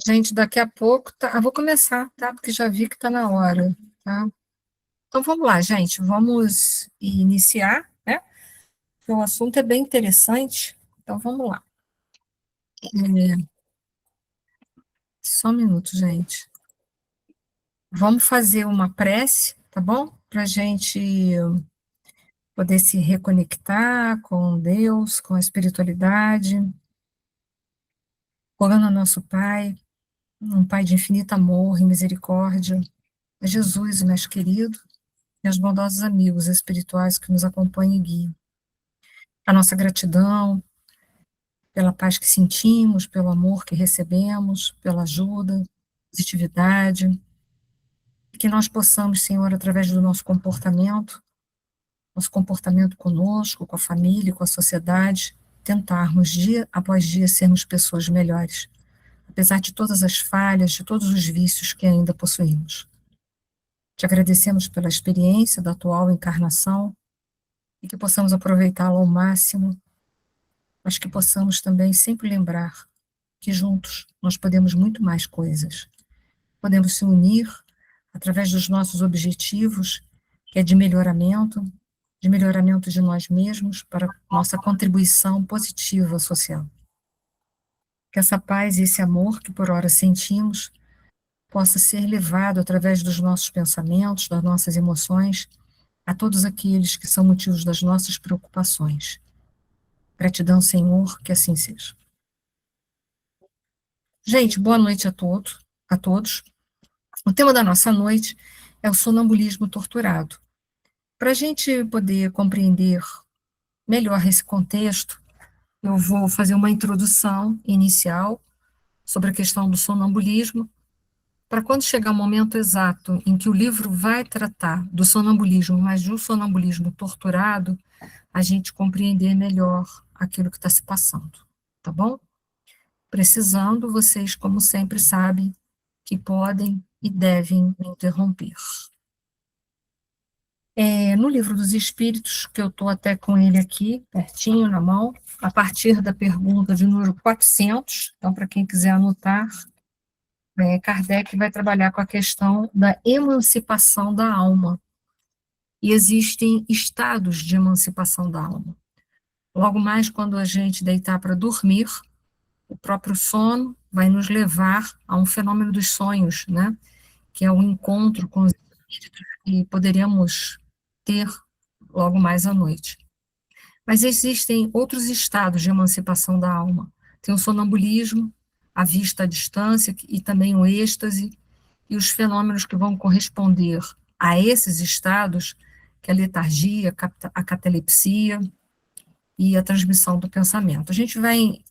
Gente, daqui a pouco, tá, vou começar, tá? Porque já vi que está na hora, tá? Então vamos lá, gente, vamos iniciar, né? Porque o assunto é bem interessante, então vamos lá. Só um minuto, gente. Vamos fazer uma prece, tá bom? Para a gente poder se reconectar com Deus, com a espiritualidade, rogando ao nosso Pai, um Pai de infinito amor e misericórdia, a Jesus, o nosso querido, e aos bondosos amigos espirituais que nos acompanham e guiam. A nossa gratidão pela paz que sentimos, pelo amor que recebemos, pela ajuda, positividade, e que nós possamos, Senhor, através do nosso comportamento conosco, com a família, com a sociedade, tentarmos dia após dia sermos pessoas melhores, apesar de todas as falhas, de todos os vícios que ainda possuímos. Te agradecemos pela experiência da atual encarnação e que possamos aproveitá-la ao máximo, mas que possamos também sempre lembrar que juntos nós podemos muito mais coisas. Podemos se unir através dos nossos objetivos, que é de melhoramento de nós mesmos para nossa contribuição positiva social. Que essa paz e esse amor que por hora sentimos possa ser levado através dos nossos pensamentos, das nossas emoções, a todos aqueles que são motivos das nossas preocupações. Gratidão, Senhor, que assim seja. Gente, boa noite a todos. O tema da nossa noite é o sonambulismo torturado. Para a gente poder compreender melhor esse contexto, eu vou fazer uma introdução inicial sobre a questão do sonambulismo, para quando chegar o momento exato em que o livro vai tratar do sonambulismo, mas de um sonambulismo torturado, a gente compreender melhor aquilo que está se passando, tá bom? Precisando, vocês, como sempre, sabem que podem e devem me interromper. No Livro dos Espíritos, que eu estou até com ele aqui, pertinho na mão, a partir da pergunta de número 400, então, para quem quiser anotar, Kardec vai trabalhar com a questão da emancipação da alma. E existem estados de emancipação da alma. Logo mais, quando a gente deitar para dormir, o próprio sono vai nos levar a um fenômeno dos sonhos, né? Que é o encontro com os espíritos que poderíamos ter logo mais à noite. Mas existem outros estados de emancipação da alma. Tem o sonambulismo, a vista à distância e também o êxtase, e os fenômenos que vão corresponder a esses estados, que é a letargia, a catalepsia e a transmissão do pensamento. A gente vai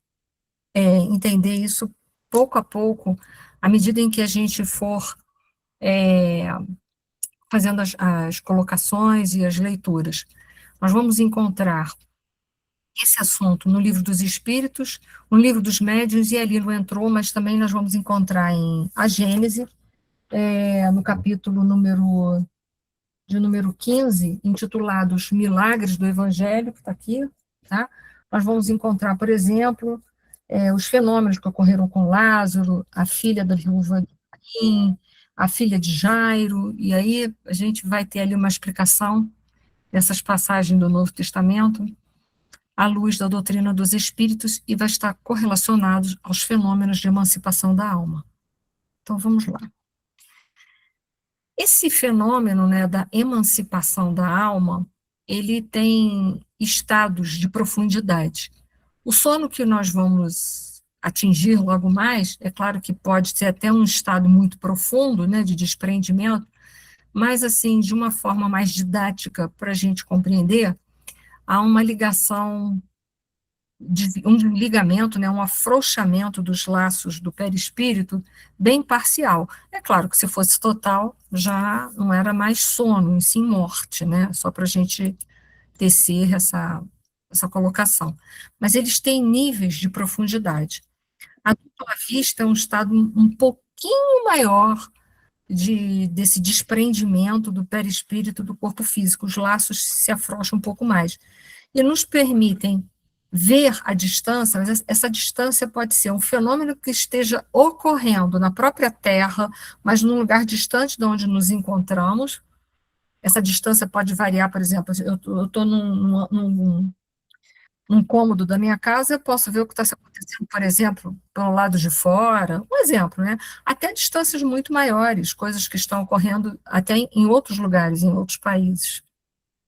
entender isso pouco a pouco, à medida em que a gente for fazendo as colocações e as leituras. Nós vamos encontrar esse assunto no Livro dos Espíritos, no Livro dos Médiuns, e ali não entrou, mas também nós vamos encontrar em A Gênese, no capítulo número 15, intitulado Os Milagres do Evangelho, que está aqui, tá? Nós vamos encontrar, por exemplo, os fenômenos que ocorreram com Lázaro, a filha da viúva de Naim, a filha de Jairo, e aí a gente vai ter ali uma explicação dessas passagens do Novo Testamento, à luz da doutrina dos espíritos, e vai estar correlacionado aos fenômenos de emancipação da alma. Então, vamos lá. Esse fenômeno, né, da emancipação da alma, ele tem estados de profundidade. O sono que nós vamos atingir logo mais, é claro que pode ser até um estado muito profundo, né, de desprendimento, mas, assim, de uma forma mais didática para a gente compreender, há uma ligação, um ligamento, né, um afrouxamento dos laços do perispírito bem parcial. É claro que se fosse total, já não era mais sono, e sim morte, né, só para a gente tecer essa colocação. Mas eles têm níveis de profundidade. A dupla vista é um estado um pouquinho maior desse desprendimento do perispírito do corpo físico, os laços se afrouxam um pouco mais, e nos permitem ver a distância, mas essa distância pode ser um fenômeno que esteja ocorrendo na própria Terra, mas num lugar distante de onde nos encontramos. Essa distância pode variar, por exemplo, eu estou num cômodo da minha casa, eu posso ver o que está acontecendo, por exemplo, pelo lado de fora, um exemplo, né? Até distâncias muito maiores, coisas que estão ocorrendo até em outros lugares, em outros países,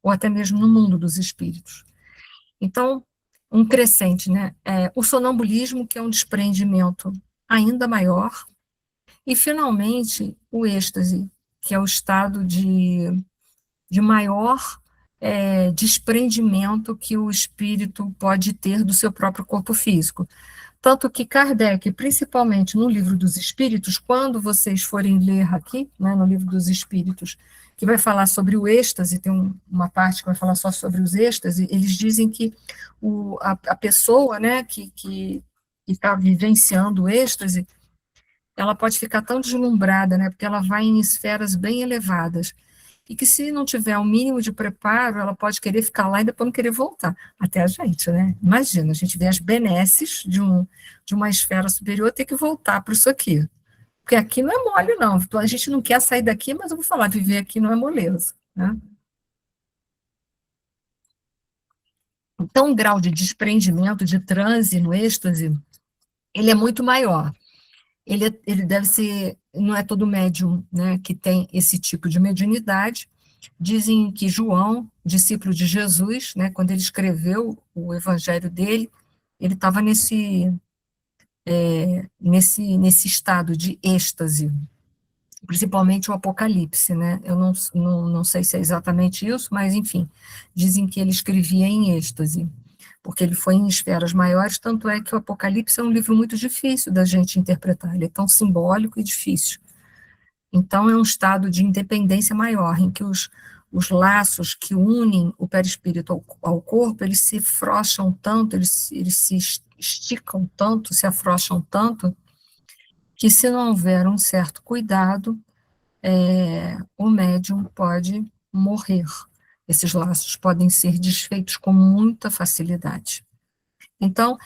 ou até mesmo no mundo dos espíritos. Então, um crescente, né? O sonambulismo, que é um desprendimento ainda maior, e, finalmente, o êxtase, que é o estado de maior desprendimento que o espírito pode ter do seu próprio corpo físico. Tanto que Kardec, principalmente no Livro dos Espíritos, quando vocês forem ler aqui, né, no Livro dos Espíritos, que vai falar sobre o êxtase, tem uma parte que vai falar só sobre os êxtase, eles dizem que a pessoa, né, que está vivenciando o êxtase, ela pode ficar tão deslumbrada, né, porque ela vai em esferas bem elevadas, e que se não tiver o mínimo de preparo, ela pode querer ficar lá e depois não querer voltar, até a gente, né? Imagina, a gente vê as benesses de uma esfera superior ter que voltar para isso aqui, porque aqui não é mole, não, então, a gente não quer sair daqui, mas eu vou falar, viver aqui não é moleza, né? Então, o grau de desprendimento, de transe no êxtase, ele é muito maior. Ele deve ser, não é todo médium, né, que tem esse tipo de mediunidade. Dizem que João, discípulo de Jesus, né, quando ele escreveu o evangelho dele, ele estava nesse estado de êxtase, principalmente o Apocalipse, né? Eu não sei se é exatamente isso, mas, enfim, dizem que ele escrevia em êxtase, porque ele foi em esferas maiores, tanto é que o Apocalipse é um livro muito difícil da gente interpretar, ele é tão simbólico e difícil. Então, é um estado de independência maior, em que os laços que unem o perispírito ao corpo, eles se frouxam tanto, eles se esticam tanto, se afrouxam tanto, que se não houver um certo cuidado, o médium pode morrer. Esses laços podem ser desfeitos com muita facilidade. Então,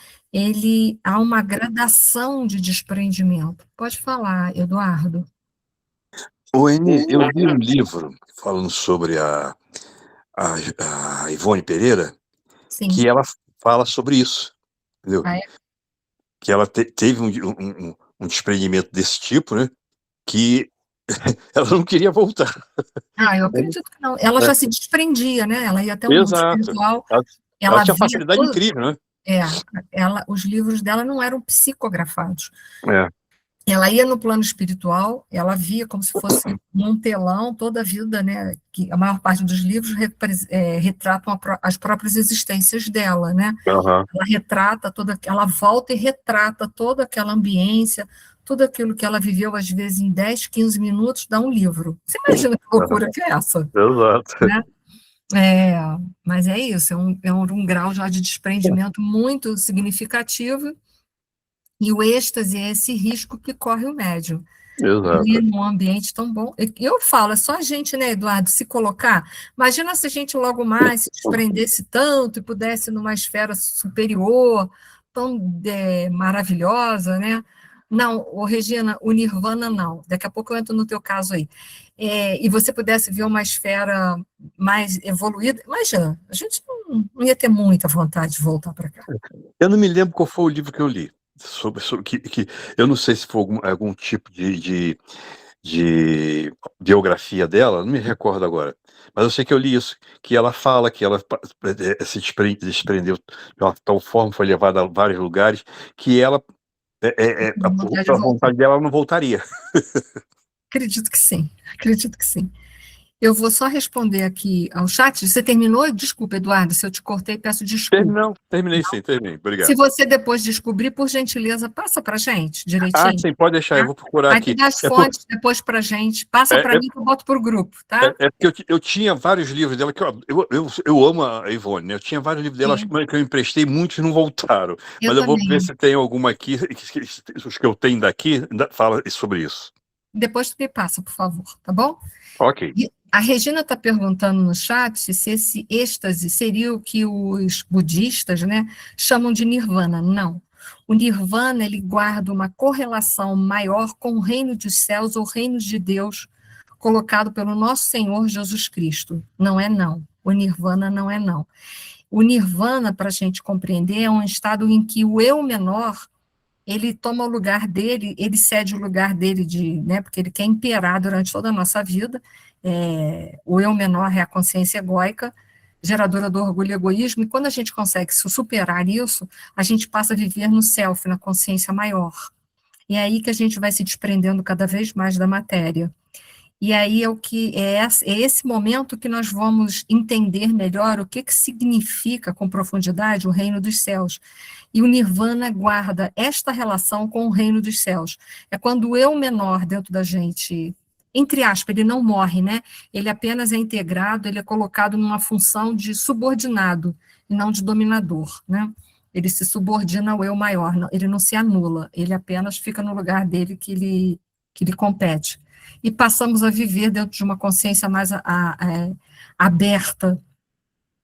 há uma gradação de desprendimento. Pode falar, Eduardo. O Eni, eu li um livro falando sobre a Ivone Pereira, Sim. que ela fala sobre isso, entendeu? Ah, é? Que ela teve um desprendimento desse tipo, né? Que ela não queria voltar. Eu acredito que não. Ela já se desprendia, né? Ela ia até o mundo Exato. espiritual. Ela tinha via facilidade incrível, né? Os livros dela não eram psicografados. É. Ela ia no plano espiritual, ela via como se fosse num telão toda a vida, né? Que a maior parte dos livros retratam as próprias existências dela, né? Uhum. Ela volta e retrata toda aquela ambiência, tudo aquilo que ela viveu, às vezes, em 10, 15 minutos, dá um livro. Você imagina que loucura que é essa? Exato. Né? Mas é isso, é um grau já de desprendimento muito significativo, e o êxtase é esse risco que corre o médium. Exato. E num ambiente tão bom. Eu falo, é só a gente, né, Eduardo, se colocar. Imagina se a gente logo mais se desprendesse tanto e pudesse numa esfera superior, tão maravilhosa, né? Não, Regina, o Nirvana não. Daqui a pouco eu entro no teu caso aí. E você pudesse ver uma esfera mais evoluída. Imagina, a gente não ia ter muita vontade de voltar para cá. Eu não me lembro qual foi o livro que eu li. Sobre que eu não sei se foi algum tipo de biografia dela, não me recordo agora, mas eu sei que eu li isso, que ela fala que ela se desprendeu de uma tal forma, foi levada a vários lugares, que ela, a vontade dela não voltaria. Acredito que sim, acredito que sim. Eu vou só responder aqui ao chat. Você terminou? Desculpa, Eduardo, se eu te cortei, peço desculpa. Terminei sim, terminei. Obrigado. Se você depois descobrir, por gentileza, passa para a gente direitinho. Sim, pode deixar, eu vou procurar aqui. Aí tu dá as fontes depois para a gente, passa para mim que eu boto para o grupo, tá? Porque eu tinha vários livros dela, que eu amo a Ivone, né? Eu tinha vários livros dela, que eu emprestei, muitos não voltaram. Mas eu vou ver se tem alguma aqui, os que eu tenho daqui, fala sobre isso. Depois tu me passa, por favor, tá bom? Ok. A Regina está perguntando no chat se esse êxtase seria o que os budistas, né, chamam de nirvana. Não. O nirvana, ele guarda uma correlação maior com o reino dos céus ou reino de Deus colocado pelo nosso Senhor Jesus Cristo. Não é não. O nirvana não é não. O nirvana, para a gente compreender, é um estado em que o eu menor, ele toma o lugar dele, ele cede o lugar dele né, porque ele quer imperar durante toda a nossa vida. O eu menor é a consciência egóica, geradora do orgulho e egoísmo, e quando a gente consegue superar isso, a gente passa a viver no self, na consciência maior. E é aí que a gente vai se desprendendo cada vez mais da matéria. E aí é esse momento que nós vamos entender melhor o que significa com profundidade o reino dos céus. E o nirvana guarda esta relação com o reino dos céus. É quando o eu menor dentro da gente, entre aspas, ele não morre, né? Ele apenas é integrado, ele é colocado numa função de subordinado e não de dominador, né? Ele se subordina ao eu maior, ele não se anula, ele apenas fica no lugar dele que lhe compete. E passamos a viver dentro de uma consciência mais aberta.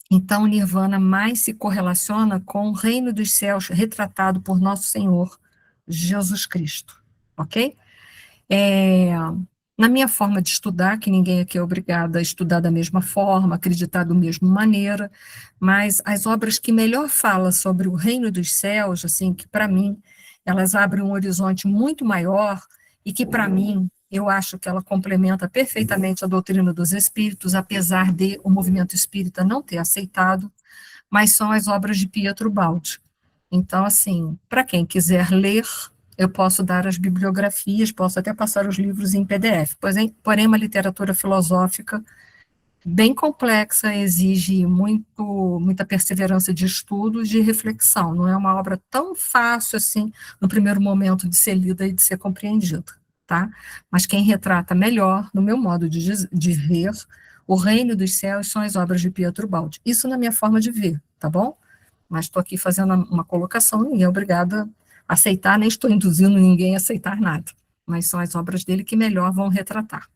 Então, o nirvana mais se correlaciona com o reino dos céus retratado por nosso Senhor Jesus Cristo, ok? Na minha forma de estudar, que ninguém aqui é obrigado a estudar da mesma forma, acreditar da mesma maneira, mas as obras que melhor falam sobre o reino dos céus, assim, que para mim, elas abrem um horizonte muito maior e que para mim, eu acho que ela complementa perfeitamente a doutrina dos espíritos, apesar de o movimento espírita não ter aceitado, mas são as obras de Pietro Baldi. Então, assim, para quem quiser ler, eu posso dar as bibliografias, posso até passar os livros em PDF, porém uma literatura filosófica bem complexa, exige muita perseverança de estudo, de reflexão, não é uma obra tão fácil assim, no primeiro momento, de ser lida e de ser compreendida, tá? Mas quem retrata melhor, no meu modo de ver, o reino dos céus são as obras de Pietro Baldi, isso na minha forma de ver, tá bom? Mas estou aqui fazendo uma colocação, ninguém é obrigado a aceitar, nem estou induzindo ninguém a aceitar nada, mas são as obras dele que melhor vão retratar.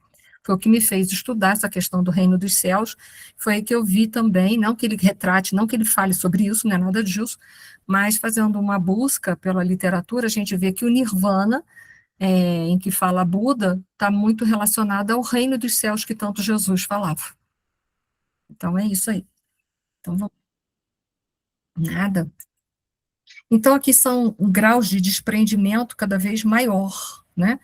Foi o que me fez estudar essa questão do reino dos céus, foi aí que eu vi também, não que ele retrate, não que ele fale sobre isso, não é nada disso, mas fazendo uma busca pela literatura, a gente vê que o nirvana, em que fala Buda, está muito relacionado ao reino dos céus que tanto Jesus falava. Então é isso aí. Então, vamos. Nada. Então, aqui são graus de desprendimento cada vez maior, né?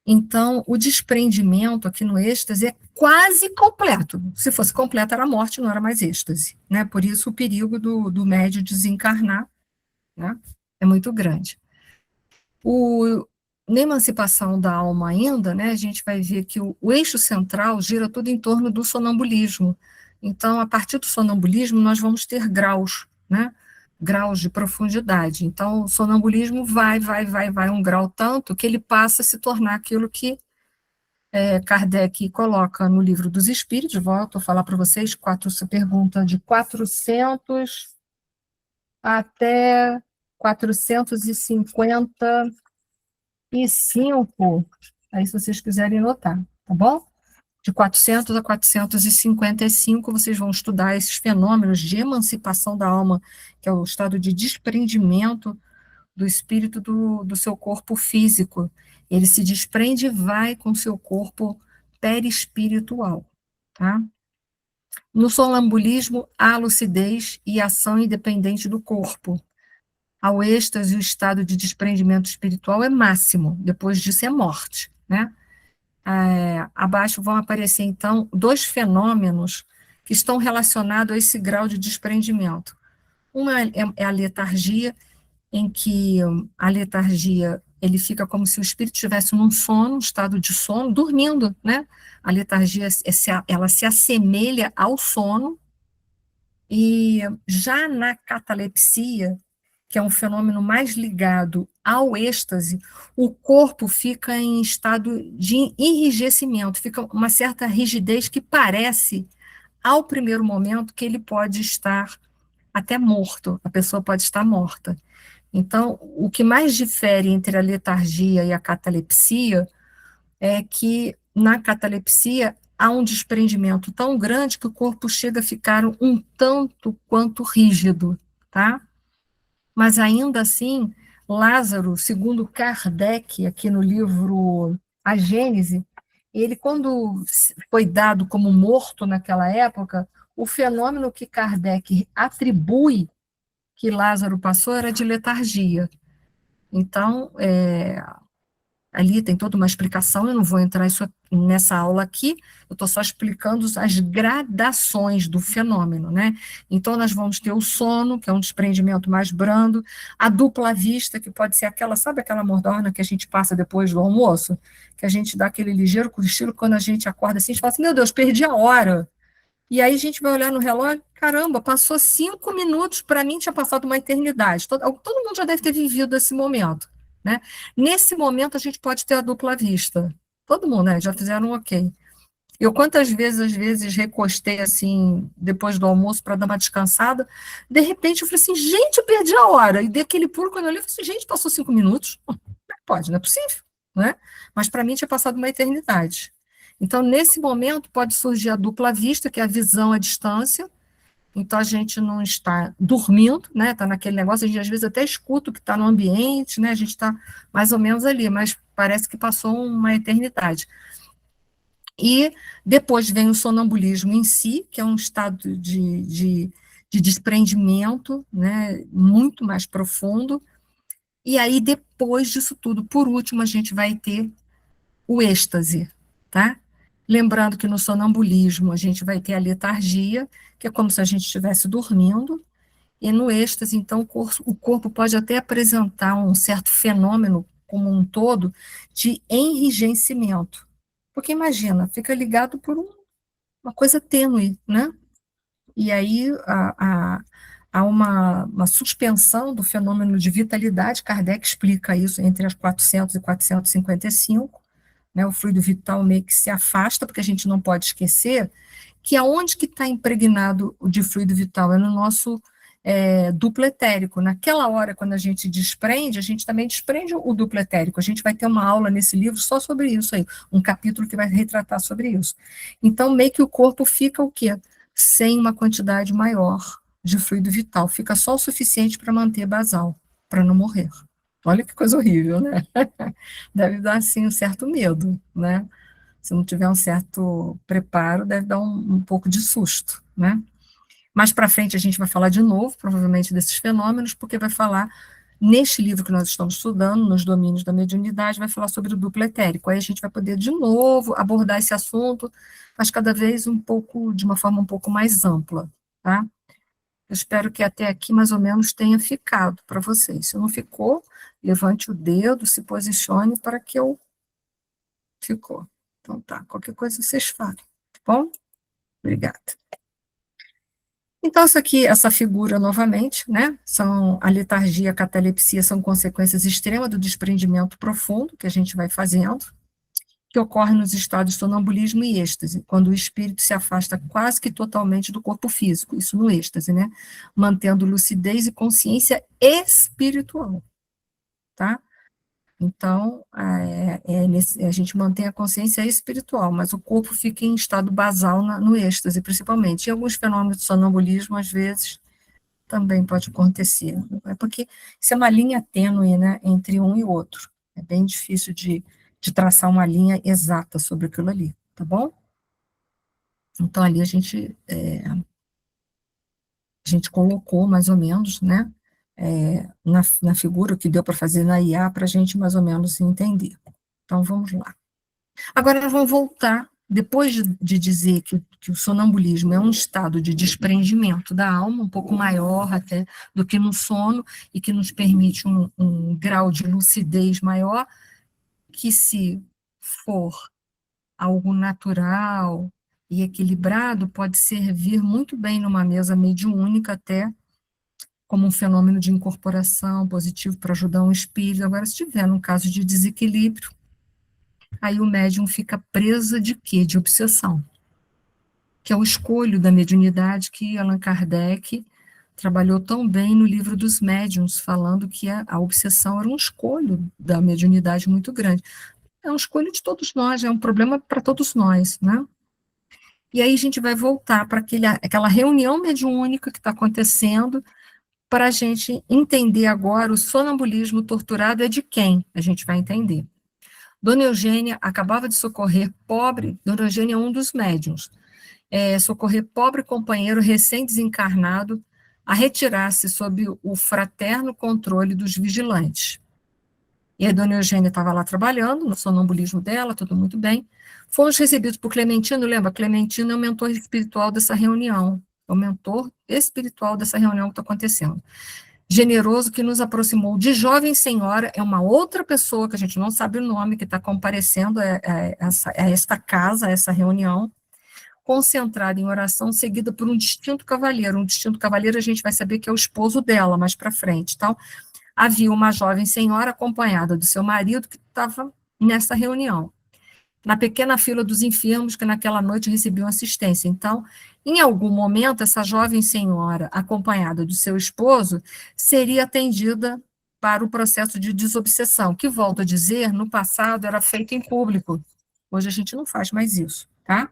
Então, o desprendimento aqui no êxtase é quase completo. Se fosse completo, era morte, não era mais êxtase, né? Por isso, o perigo do médio desencarnar, né, é muito grande. Na emancipação da alma ainda, né, a gente vai ver que o eixo central gira tudo em torno do sonambulismo. Então, a partir do sonambulismo, nós vamos ter graus, né? Graus de profundidade. Então, o sonambulismo vai um grau tanto que ele passa a se tornar aquilo que Kardec coloca no Livro dos Espíritos. Volto a falar para vocês, pergunta de 400 até 455, aí se vocês quiserem notar, tá bom? De 400 a 455, vocês vão estudar esses fenômenos de emancipação da alma, que é o estado de desprendimento do espírito do seu corpo físico. Ele se desprende e vai com o seu corpo perispiritual, tá? No sonambulismo, há lucidez e ação independente do corpo. Ao êxtase, o estado de desprendimento espiritual é máximo, depois disso é morte, né? Abaixo vão aparecer, então, dois fenômenos que estão relacionados a esse grau de desprendimento. Uma é a letargia, em que a letargia, ele fica como se o espírito estivesse num sono, um estado de sono, dormindo, né? A letargia, ela se assemelha ao sono, e já na catalepsia, que é um fenômeno mais ligado ao êxtase, o corpo fica em estado de enrijecimento, fica uma certa rigidez que parece, ao primeiro momento, que ele pode estar até morto, a pessoa pode estar morta. Então, o que mais difere entre a letargia e a catalepsia é que, na catalepsia, há um desprendimento tão grande que o corpo chega a ficar um tanto quanto rígido, tá? Mas ainda assim, Lázaro, segundo Kardec, aqui no livro A Gênese, ele, quando foi dado como morto naquela época, o fenômeno que Kardec atribui que Lázaro passou era de letargia. Então, ali tem toda uma explicação, eu não vou entrar nessa aula aqui, eu estou só explicando as gradações do fenômeno, né? Então, nós vamos ter o sono, que é um desprendimento mais brando, a dupla vista, que pode ser aquela, sabe aquela mordomia que a gente passa depois do almoço? Que a gente dá aquele ligeiro cochilo, quando a gente acorda assim, a gente fala assim, meu Deus, perdi a hora. E aí a gente vai olhar no relógio, caramba, passou 5 minutos, para mim tinha passado uma eternidade. Todo mundo já deve ter vivido esse momento, né? Nesse momento a gente pode ter a dupla vista. Todo mundo, né? Já fizeram um ok. Eu quantas vezes, às vezes, recostei assim, depois do almoço, para dar uma descansada, de repente eu falei assim, gente, eu perdi a hora. E dei aquele pulo, quando eu olhei, eu falei assim, gente, passou 5 minutos? Pode, não é possível, né? Mas para mim tinha passado uma eternidade. Então, nesse momento, pode surgir a dupla vista, que é a visão à distância. Então, a gente não está dormindo, né? Está naquele negócio, a gente às vezes até escuta o que está no ambiente, né? A gente está mais ou menos ali, mas parece que passou uma eternidade. E depois vem o sonambulismo em si, que é um estado de desprendimento, né? Muito mais profundo. E aí, depois disso tudo, por último, a gente vai ter o êxtase, tá? Lembrando que no sonambulismo a gente vai ter a letargia, que é como se a gente estivesse dormindo, e no êxtase, então, o corpo pode até apresentar um certo fenômeno, como um todo, de enrijecimento. Porque imagina, fica ligado por uma coisa tênue, né? E aí há uma suspensão do fenômeno de vitalidade, Kardec explica isso entre as 400 e 455, né, o fluido vital meio que se afasta, porque a gente não pode esquecer que aonde que está impregnado o de fluido vital? É no nosso duplo etérico. Naquela hora, quando a gente desprende, a gente também desprende o duplo etérico. A gente vai ter uma aula nesse livro só sobre isso aí, um capítulo que vai retratar sobre isso. Então, meio que o corpo fica o quê? Sem uma quantidade maior de fluido vital, fica só o suficiente para manter basal, para não morrer. Olha que coisa horrível, né? Deve dar, assim, um certo medo, né? Se não tiver um certo preparo, deve dar um pouco de susto, né? Mais para frente a gente vai falar de novo, provavelmente, desses fenômenos, porque vai falar, neste livro que nós estamos estudando, nos domínios da mediunidade, vai falar sobre o duplo etérico. Aí a gente vai poder, de novo, abordar esse assunto, mas cada vez de uma forma um pouco mais ampla, tá? Eu espero que até aqui, mais ou menos, tenha ficado para vocês. Se não ficou, levante o dedo, se posicione para que eu... Ficou. Então tá, qualquer coisa vocês falem, tá bom? Obrigada. Então, isso aqui, essa figura, novamente, né, a letargia e a catalepsia são consequências extremas do desprendimento profundo que a gente vai fazendo, que ocorre nos estados de sonambulismo e êxtase, quando o espírito se afasta quase que totalmente do corpo físico, isso no êxtase, né, mantendo lucidez e consciência espiritual, tá? Então, a gente mantém a consciência espiritual, mas o corpo fica em estado basal no êxtase, principalmente. E alguns fenômenos de sonambulismo, às vezes, também pode acontecer. É porque isso é uma linha tênue, né, entre um e outro. É bem difícil de traçar uma linha exata sobre aquilo ali, tá bom? Então, ali a gente colocou, mais ou menos, né, na figura que deu para fazer na IA, para a gente mais ou menos entender. Então, vamos lá. Agora, nós vamos voltar, depois de dizer que o sonambulismo é um estado de desprendimento da alma, um pouco maior até do que no sono, e que nos permite um grau de lucidez maior, que se for algo natural e equilibrado, pode servir muito bem numa mesa mediúnica até, como um fenômeno de incorporação positivo para ajudar um espírito. Agora, se tiver um caso de desequilíbrio, aí o médium fica presa de quê? De obsessão, que é o escolho da mediunidade que Allan Kardec trabalhou tão bem no livro dos médiuns, falando que a obsessão era um escolho da mediunidade muito grande. É um escolho de todos nós, é um problema para todos nós, né? e aí a gente vai voltar para aquela reunião mediúnica que está acontecendo, para a gente entender agora o sonambulismo torturado é de quem? A gente vai entender. Dona Eugênia acabava de socorrer pobre, Dona Eugênia é um dos médiuns, socorrer pobre companheiro recém-desencarnado a retirar-se sob o fraterno controle dos vigilantes. E a Dona Eugênia estava lá trabalhando, no sonambulismo dela, tudo muito bem. Fomos recebidos por Clementino, lembra? Clementino é o mentor espiritual dessa reunião, é o mentor espiritual dessa reunião que está acontecendo. Generoso, que nos aproximou de jovem senhora, é uma outra pessoa que a gente não sabe o nome, que está comparecendo a esta casa, a essa reunião, concentrada em oração, seguida por um distinto cavalheiro. Um distinto cavalheiro a gente vai saber que é o esposo dela, mais para frente. Então, havia uma jovem senhora acompanhada do seu marido que estava nessa reunião, na pequena fila dos enfermos que naquela noite recebiam assistência. Então, em algum momento, essa jovem senhora, acompanhada do seu esposo, seria atendida para o processo de desobsessão, que, volto a dizer, no passado era feito em público. Hoje a gente não faz mais isso, tá?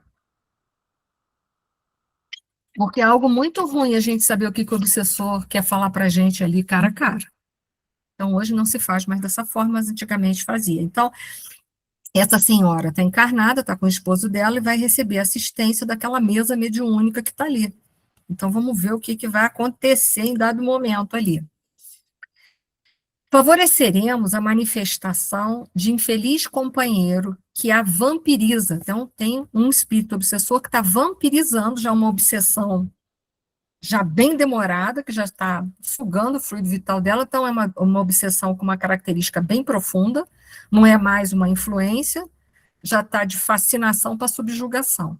Porque é algo muito ruim a gente saber o que o obsessor quer falar para a gente ali cara a cara. Então, hoje não se faz mais dessa forma, mas antigamente fazia. Então, essa senhora está encarnada, está com o esposo dela e vai receber assistência daquela mesa mediúnica que está ali. Então, vamos ver o que vai acontecer em dado momento ali. Favoreceremos a manifestação de infeliz companheiro que a vampiriza. Então, tem um espírito obsessor que está vampirizando já uma obsessão já bem demorada, que já está sugando o fluido vital dela, então é uma obsessão com uma característica bem profunda, não é mais uma influência, já está de fascinação para subjugação.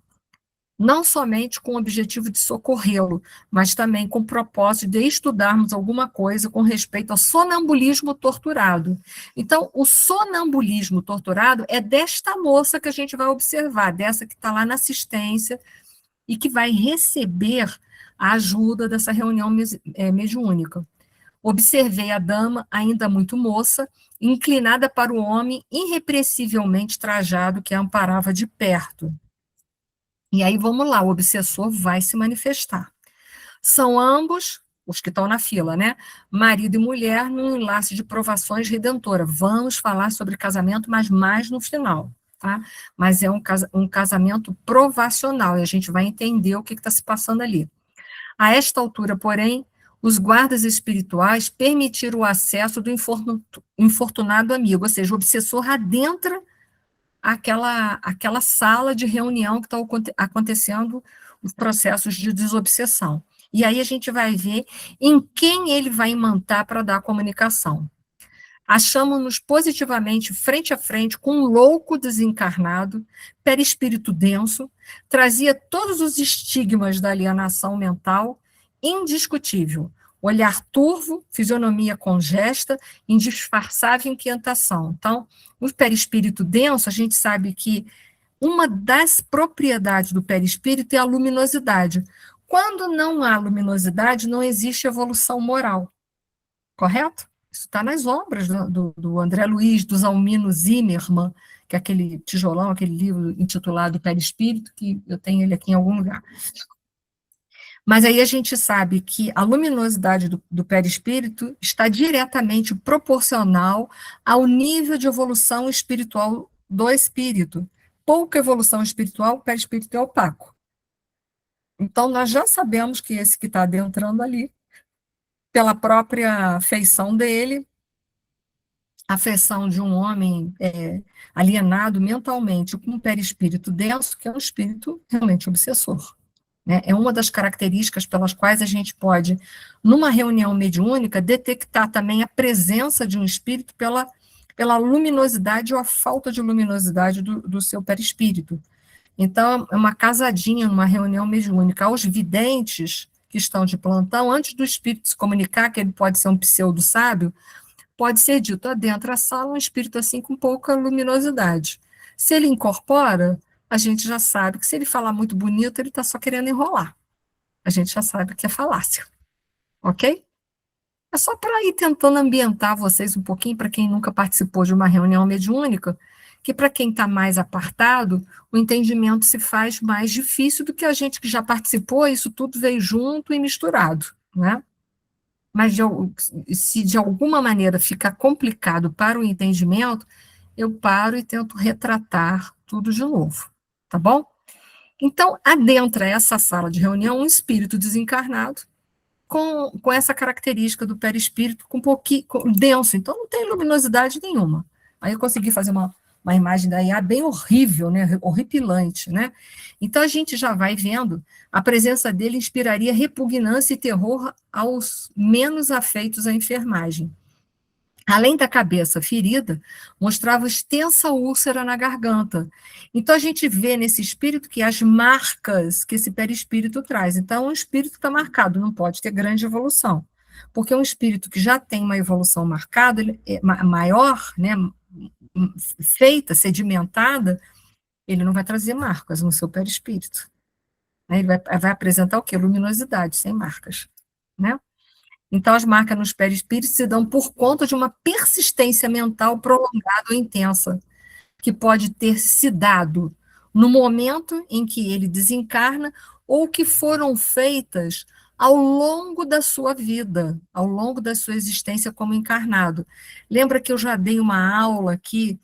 Não somente com o objetivo de socorrê-lo, mas também com o propósito de estudarmos alguma coisa com respeito ao sonambulismo torturado. Então, o sonambulismo torturado é desta moça que a gente vai observar, dessa que está lá na assistência e que vai receber a ajuda dessa reunião mediúnica. Observei a dama, ainda muito moça, inclinada para o homem irrepressivelmente trajado que a amparava de perto. E aí, vamos lá, o obsessor vai se manifestar. São ambos, os que estão na fila, né? Marido e mulher num enlace de provações redentora. Vamos falar sobre casamento, mas mais no final, tá? Mas é um casamento provacional, e a gente vai entender o que está se passando ali. A esta altura, porém, os guardas espirituais permitiram o acesso do infortunado amigo, ou seja, o obsessor adentra aquela sala de reunião que está acontecendo os processos de desobsessão. E aí a gente vai ver em quem ele vai imantar para dar a comunicação. Achamos-nos positivamente frente a frente com um louco desencarnado, perispírito denso, trazia todos os estigmas da alienação mental, indiscutível, olhar turvo, fisionomia congesta, indisfarçável inquietação. Então, o perispírito denso, a gente sabe que uma das propriedades do perispírito é a luminosidade. Quando não há luminosidade, não existe evolução moral, correto? Isso está nas obras do André Luiz, do Zalmino Zimmermann, que é aquele tijolão, aquele livro intitulado Perispírito, que eu tenho ele aqui em algum lugar. Mas aí a gente sabe que a luminosidade do perispírito está diretamente proporcional ao nível de evolução espiritual do espírito. Pouca evolução espiritual, o perispírito é opaco. Então, nós já sabemos que esse que está adentrando ali, pela própria feição dele, a feição de um homem alienado mentalmente com um perispírito denso, que é um espírito realmente obsessor. Né? É uma das características pelas quais a gente pode, numa reunião mediúnica, detectar também a presença de um espírito pela luminosidade ou a falta de luminosidade do seu perispírito. Então, é uma casadinha numa reunião mediúnica. Aos videntes que estão de plantão, antes do espírito se comunicar, que ele pode ser um pseudo-sábio, pode ser dito, adentra a sala um espírito assim com pouca luminosidade. Se ele incorpora, a gente já sabe que se ele falar muito bonito, ele está só querendo enrolar. A gente já sabe que é falácia. Ok? É só para ir tentando ambientar vocês um pouquinho, para quem nunca participou de uma reunião mediúnica, que para quem está mais apartado, o entendimento se faz mais difícil do que a gente que já participou, isso tudo veio junto e misturado, né? Mas se de alguma maneira fica complicado para o entendimento, eu paro e tento retratar tudo de novo, tá bom? Então, adentra essa sala de reunião um espírito desencarnado, com essa característica do perispírito, com um pouquinho denso, então não tem luminosidade nenhuma. Aí eu consegui fazer uma imagem da IA bem horrível, né, horripilante, né? Então a gente já vai vendo, a presença dele inspiraria repugnância e terror aos menos afeitos à enfermagem. Além da cabeça ferida, mostrava extensa úlcera na garganta. Então, a gente vê nesse espírito que as marcas que esse perispírito traz. Então, o espírito está marcado, não pode ter grande evolução. Porque um espírito que já tem uma evolução marcada, maior, né, feita, sedimentada, ele não vai trazer marcas no seu perispírito. Ele vai apresentar o quê? Luminosidade, sem marcas. Né? Então, as marcas nos perispíritos se dão por conta de uma persistência mental prolongada ou intensa, que pode ter se dado no momento em que ele desencarna ou que foram feitas ao longo da sua vida, ao longo da sua existência como encarnado. Lembra que eu já dei uma aula aqui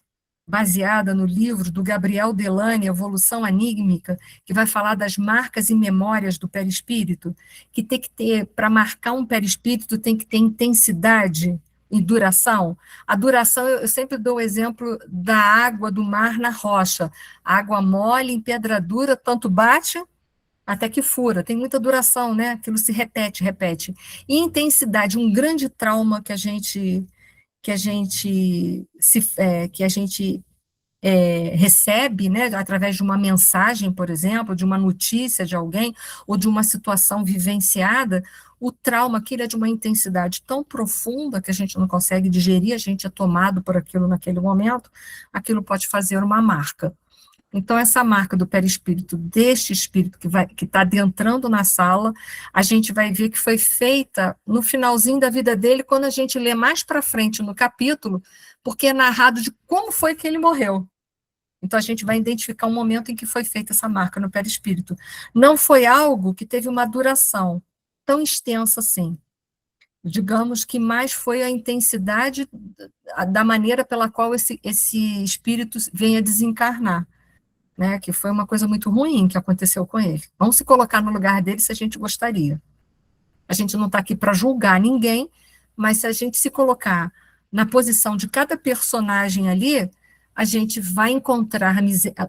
baseada no livro do Gabriel Delany, Evolução Anímica, que vai falar das marcas e memórias do perispírito, que tem que ter, para marcar um perispírito, tem que ter intensidade e duração. A duração, eu sempre dou o exemplo da água do mar na rocha. A água mole em pedra dura, tanto bate até que fura, tem muita duração, né? Aquilo se repete, repete. E intensidade, um grande trauma que a gente recebe, né, através de uma mensagem, por exemplo, de uma notícia de alguém, ou de uma situação vivenciada, o trauma, aquilo é de uma intensidade tão profunda que a gente não consegue digerir, a gente é tomado por aquilo naquele momento, aquilo pode fazer uma marca. Então, essa marca do perispírito, deste espírito que está adentrando na sala, a gente vai ver que foi feita no finalzinho da vida dele, quando a gente lê mais para frente no capítulo, porque é narrado de como foi que ele morreu. Então, a gente vai identificar um momento em que foi feita essa marca no perispírito. Não foi algo que teve uma duração tão extensa assim. Digamos que mais foi a intensidade da maneira pela qual esse espírito vem a desencarnar. Né, que foi uma coisa muito ruim que aconteceu com ele. Vamos se colocar no lugar dele se a gente gostaria. A gente não está aqui para julgar ninguém, mas se a gente se colocar na posição de cada personagem ali, a gente vai encontrar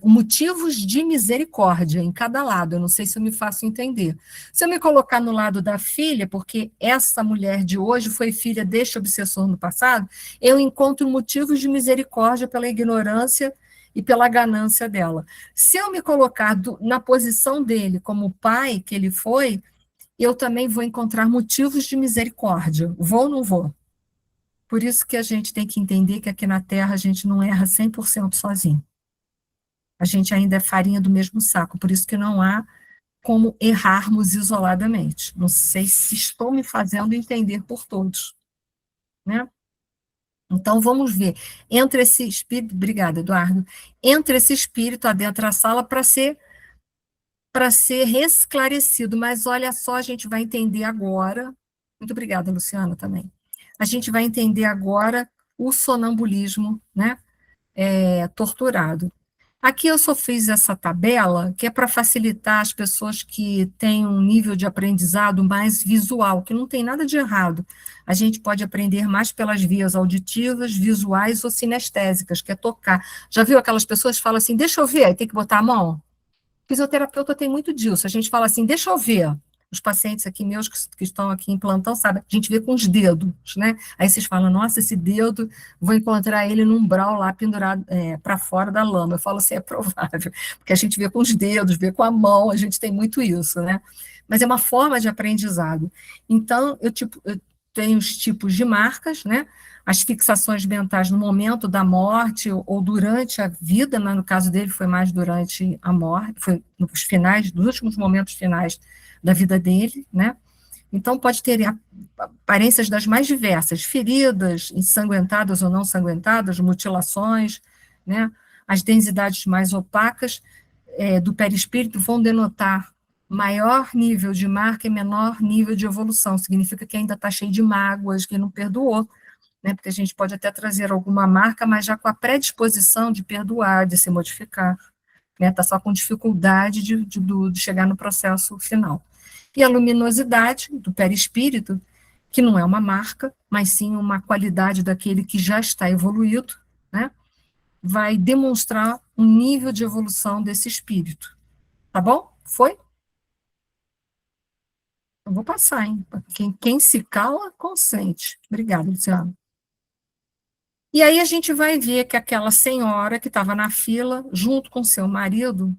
motivos de misericórdia em cada lado. Eu não sei se eu me faço entender. Se eu me colocar no lado da filha, porque essa mulher de hoje foi filha deste obsessor no passado, eu encontro motivos de misericórdia pela ignorância e pela ganância dela. Se eu me colocar na posição dele como pai que ele foi, eu também vou encontrar motivos de misericórdia. Vou ou não vou? Por isso que a gente tem que entender que aqui na Terra a gente não erra 100% sozinho. A gente ainda é farinha do mesmo saco, por isso que não há como errarmos isoladamente. Não sei se estou me fazendo entender por todos. Né? Então, vamos ver, entre esse espírito, obrigada, Eduardo, entre esse espírito adentra a sala para ser resclarecido, mas olha só, a gente vai entender agora, muito obrigada, Luciana, também, a gente vai entender agora o sonambulismo, né, torturado. Aqui eu só fiz essa tabela, que é para facilitar as pessoas que têm um nível de aprendizado mais visual, que não tem nada de errado. A gente pode aprender mais pelas vias auditivas, visuais ou sinestésicas, que é tocar. Já viu aquelas pessoas que falam assim, deixa eu ver, aí tem que botar a mão? Fisioterapeuta tem muito disso. A gente fala assim, deixa eu ver. Os pacientes aqui meus que estão aqui em plantão, sabe? A gente vê com os dedos, né? Aí vocês falam, nossa, esse dedo, vou encontrar ele num umbral lá pendurado para fora da lama. Eu falo assim, é provável, porque a gente vê com os dedos, vê com a mão, a gente tem muito isso, né? Mas é uma forma de aprendizado. Então, eu tenho os tipos de marcas, né? As fixações mentais no momento da morte ou durante a vida, né? No caso dele foi mais durante a morte, foi nos nos últimos momentos finais da vida dele, né? Então pode ter aparências das mais diversas, feridas, ensanguentadas ou não ensanguentadas, mutilações, né? As densidades mais opacas do perispírito vão denotar maior nível de marca e menor nível de evolução. Significa que ainda está cheio de mágoas, que não perdoou, né? Porque a gente pode até trazer alguma marca, mas já com a predisposição de perdoar, de se modificar. Está só com dificuldade de chegar no processo final. E a luminosidade do perispírito, que não é uma marca, mas sim uma qualidade daquele que já está evoluído, né? Vai demonstrar um nível de evolução desse espírito. Tá bom? Foi? Eu vou passar, hein? Quem se cala, consente. Obrigada, Luciano. E aí a gente vai ver que aquela senhora que estava na fila, junto com seu marido,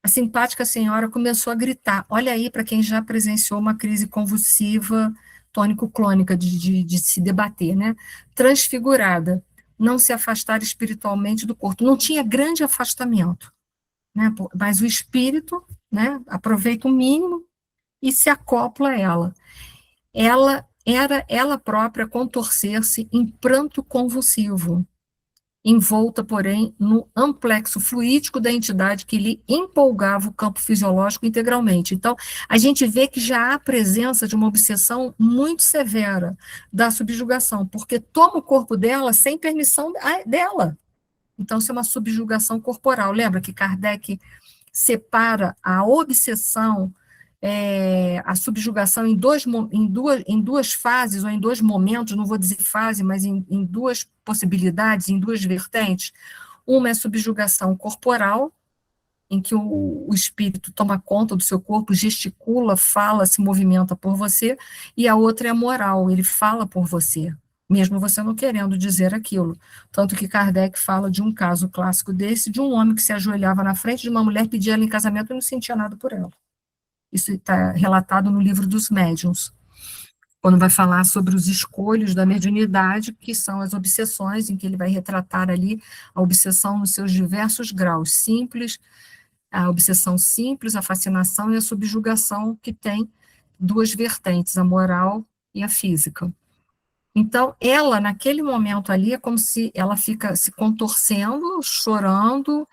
a simpática senhora começou a gritar. Olha aí, para quem já presenciou uma crise convulsiva, tônico-clônica, de se debater, né? Transfigurada, não se afastar espiritualmente do corpo. Não tinha grande afastamento, né? Mas o espírito, né, aproveita o mínimo e se acopla a ela. Ela era ela própria contorcer-se em pranto convulsivo, envolta, porém, no amplexo fluídico da entidade que lhe empolgava o campo fisiológico integralmente. Então, a gente vê que já há presença de uma obsessão muito severa da subjugação, porque toma o corpo dela sem permissão dela. Então, isso é uma subjugação corporal. Lembra que Kardec separa a obsessão, a subjugação em duas fases, ou em dois momentos, não vou dizer fase, mas em duas possibilidades, em duas vertentes. Uma é a subjugação corporal, em que o espírito toma conta do seu corpo, gesticula, fala, se movimenta por você, e a outra é a moral, ele fala por você, mesmo você não querendo dizer aquilo. Tanto que Kardec fala de um caso clássico desse, de um homem que se ajoelhava na frente de uma mulher, pedia ela em casamento e não sentia nada por ela. Isso está relatado no livro dos médiuns, quando vai falar sobre os escolhos da mediunidade, que são as obsessões, em que ele vai retratar ali a obsessão nos seus diversos graus, simples, a obsessão simples, a fascinação e a subjugação, que tem duas vertentes, a moral e a física. Então, ela, naquele momento ali, é como se ela fica se contorcendo, chorando,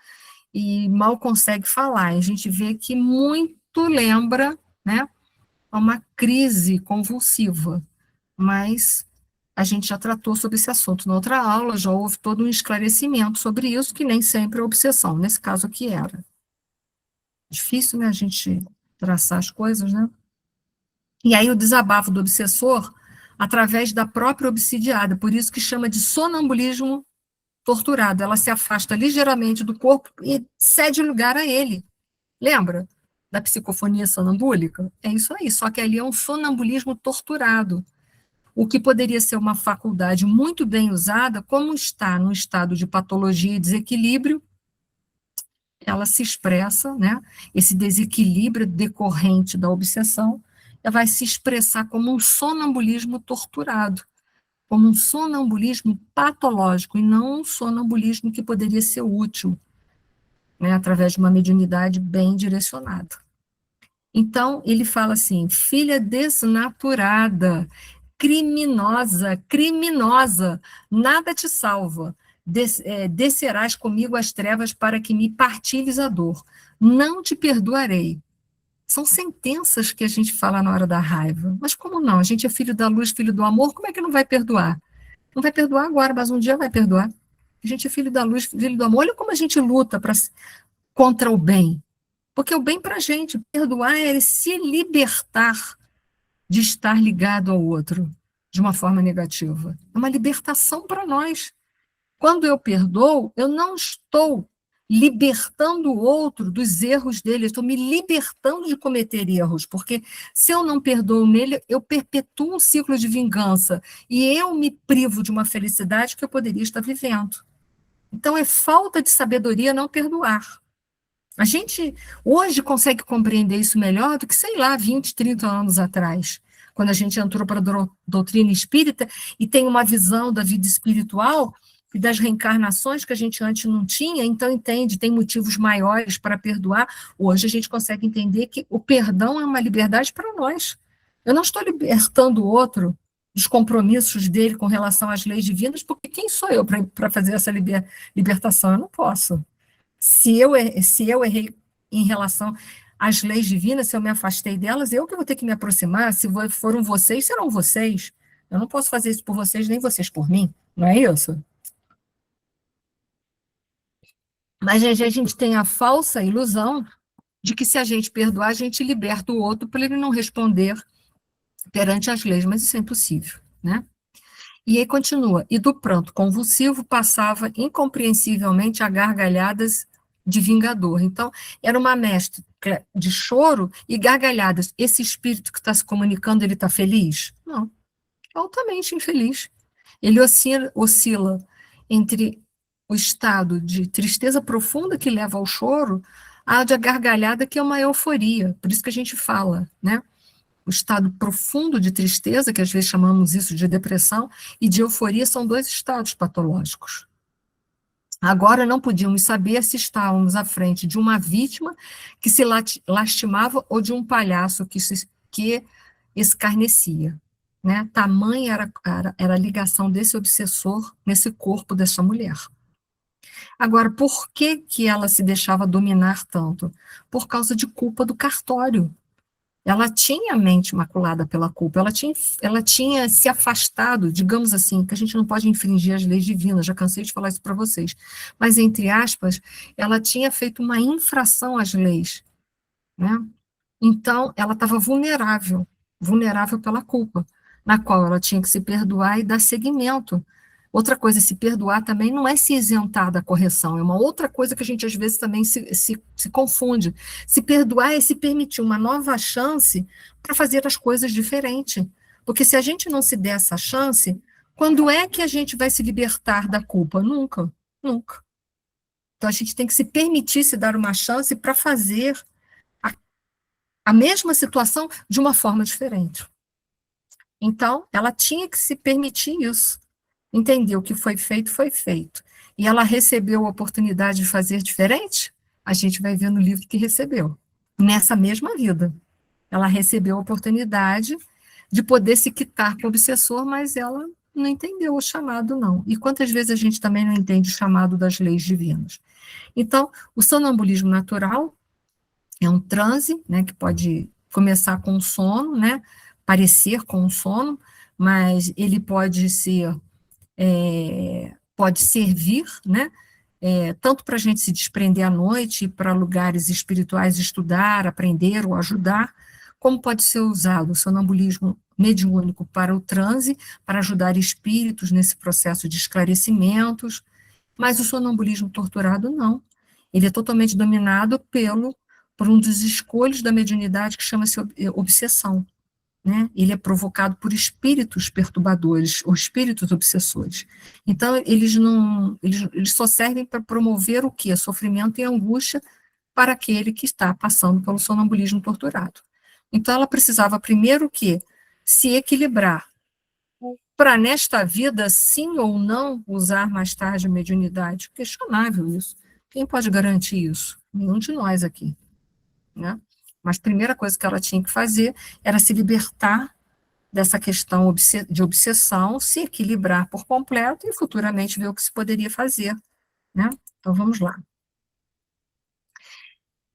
e mal consegue falar. E a gente vê que muito lembra, né, uma crise convulsiva, mas a gente já tratou sobre esse assunto na outra aula, já houve todo um esclarecimento sobre isso, que nem sempre é obsessão, nesse caso aqui era. Difícil, né, a gente traçar as coisas, né? E aí o desabafo do obsessor, através da própria obsidiada, por isso que chama de sonambulismo torturado, ela se afasta ligeiramente do corpo e cede lugar a ele. Lembra da psicofonia sonambúlica? É isso aí, só que ali é um sonambulismo torturado, o que poderia ser uma faculdade muito bem usada, como está num estado de patologia e desequilíbrio, ela se expressa, né, esse desequilíbrio decorrente da obsessão, ela vai se expressar como um sonambulismo torturado, como um sonambulismo patológico, e não um sonambulismo que poderia ser útil, né, através de uma mediunidade bem direcionada. Então, ele fala assim, filha desnaturada, criminosa, nada te salva, descerás comigo às trevas para que me partilhes a dor, não te perdoarei. São sentenças que a gente fala na hora da raiva, mas como não? A gente é filho da luz, filho do amor, como é que não vai perdoar? Não vai perdoar agora, mas um dia vai perdoar. A gente é filho da luz, filho do amor, olha como a gente luta contra o bem, porque o bem para a gente, perdoar é se libertar de estar ligado ao outro de uma forma negativa. É uma libertação para nós. Quando eu perdoo, eu não estou libertando o outro dos erros dele, eu estou me libertando de cometer erros, porque se eu não perdoo nele, eu perpetuo um ciclo de vingança e eu me privo de uma felicidade que eu poderia estar vivendo. Então, é falta de sabedoria não perdoar. A gente hoje consegue compreender isso melhor do que, sei lá, 20, 30 anos atrás, quando a gente entrou para a doutrina espírita e tem uma visão da vida espiritual e das reencarnações que a gente antes não tinha, então entende, tem motivos maiores para perdoar. Hoje a gente consegue entender que o perdão é uma liberdade para nós. Eu não estou libertando o outro dos compromissos dele com relação às leis divinas, porque quem sou eu para fazer essa libertação? Eu não posso. Se eu errei em relação às leis divinas, se eu me afastei delas, eu que vou ter que me aproximar. Se foram vocês, serão vocês. Eu não posso fazer isso por vocês, nem vocês por mim. Não é isso? Mas a gente tem a falsa ilusão de que se a gente perdoar, a gente liberta o outro para ele não responder perante as leis, mas isso é impossível, né? E aí continua, e do pranto convulsivo passava incompreensivelmente a gargalhadas de vingador. Então, era uma mescla de choro e gargalhadas. Esse espírito que está se comunicando, ele está feliz? Não, altamente infeliz. Ele oscila entre o estado de tristeza profunda que leva ao choro, a de gargalhada que é uma euforia. Por isso que a gente fala, né? O estado profundo de tristeza, que às vezes chamamos isso de depressão, e de euforia são dois estados patológicos. Agora não podíamos saber se estávamos à frente de uma vítima que se lastimava ou de um palhaço que escarnecia. Né? Tamanha era a ligação desse obsessor nesse corpo dessa mulher. Agora, por que ela se deixava dominar tanto? Por causa de culpa do cartório. Ela tinha a mente maculada pela culpa, ela tinha se afastado, digamos assim, que a gente não pode infringir as leis divinas, já cansei de falar isso para vocês, mas, entre aspas, ela tinha feito uma infração às leis, né? Então, ela estava vulnerável pela culpa, na qual ela tinha que se perdoar e dar seguimento. Outra coisa, se perdoar também não é se isentar da correção, é uma outra coisa que a gente às vezes também se confunde. Se perdoar é se permitir uma nova chance para fazer as coisas diferentes. Porque se a gente não se der essa chance, quando é que a gente vai se libertar da culpa? Nunca, nunca. Então a gente tem que se permitir se dar uma chance para fazer a mesma situação de uma forma diferente. Então, ela tinha que se permitir isso. Entendeu que foi feito, e ela recebeu a oportunidade de fazer diferente? A gente vai ver no livro que recebeu. Nessa mesma vida. Ela recebeu a oportunidade de poder se quitar com o obsessor, mas ela não entendeu o chamado, não. E quantas vezes a gente também não entende o chamado das leis divinas? Então, o sonambulismo natural é um transe, né, que pode começar com sono, né, parecer com um sono, mas ele pode ser pode servir, né, tanto para a gente se desprender à noite, para lugares espirituais estudar, aprender ou ajudar, como pode ser usado o sonambulismo mediúnico para o transe, para ajudar espíritos nesse processo de esclarecimentos, mas o sonambulismo torturado não. Ele é totalmente dominado por um dos escolhos da mediunidade que chama-se obsessão. Né? Ele é provocado por espíritos perturbadores, ou espíritos obsessores. Então, eles só servem para promover o quê? Sofrimento e angústia para aquele que está passando pelo sonambulismo torturado. Então, ela precisava primeiro o quê? Se equilibrar, para nesta vida, sim ou não, usar mais tarde a mediunidade. Questionável isso. Quem pode garantir isso? Nenhum de nós aqui. Né? Mas a primeira coisa que ela tinha que fazer era se libertar dessa questão de obsessão, se equilibrar por completo e futuramente ver o que se poderia fazer. Né? Então, vamos lá.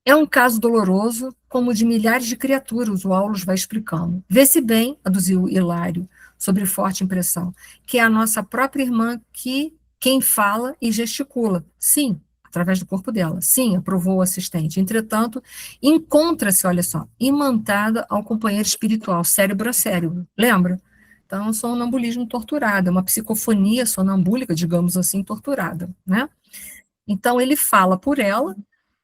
É um caso doloroso, como o de milhares de criaturas, o Aulus vai explicando. Vê-se bem, aduziu Hilário, sobre forte impressão, que é a nossa própria irmã quem fala e gesticula. Sim, através do corpo dela. Sim, aprovou o assistente. Entretanto, encontra-se, olha só, imantada ao companheiro espiritual, cérebro a cérebro. Lembra? Então, é um sonambulismo torturado, é uma psicofonia sonambúlica, digamos assim, torturada, né? Então, ele fala por ela,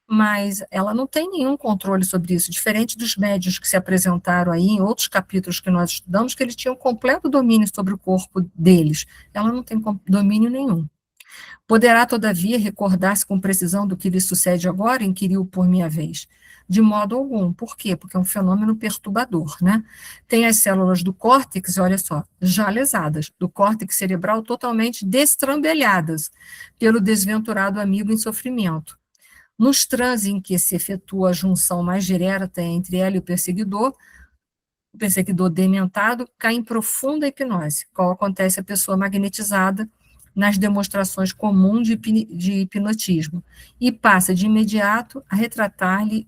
mas ela não tem nenhum controle sobre isso, diferente dos médiuns que se apresentaram aí em outros capítulos que nós estudamos, que eles tinham completo domínio sobre o corpo deles. Ela não tem domínio nenhum. Poderá, todavia, recordar-se com precisão do que lhe sucede agora? Inquiriu por minha vez. De modo algum. Por quê? Porque é um fenômeno perturbador, né? Tem as células do córtex, olha só, já lesadas, do córtex cerebral totalmente destrambelhadas pelo desventurado amigo em sofrimento. Nos transes em que se efetua a junção mais direta entre ela e o perseguidor, pensei que do dementado, cai em profunda hipnose, qual acontece a pessoa magnetizada nas demonstrações comuns de hipnotismo, e passa de imediato a retratar-lhes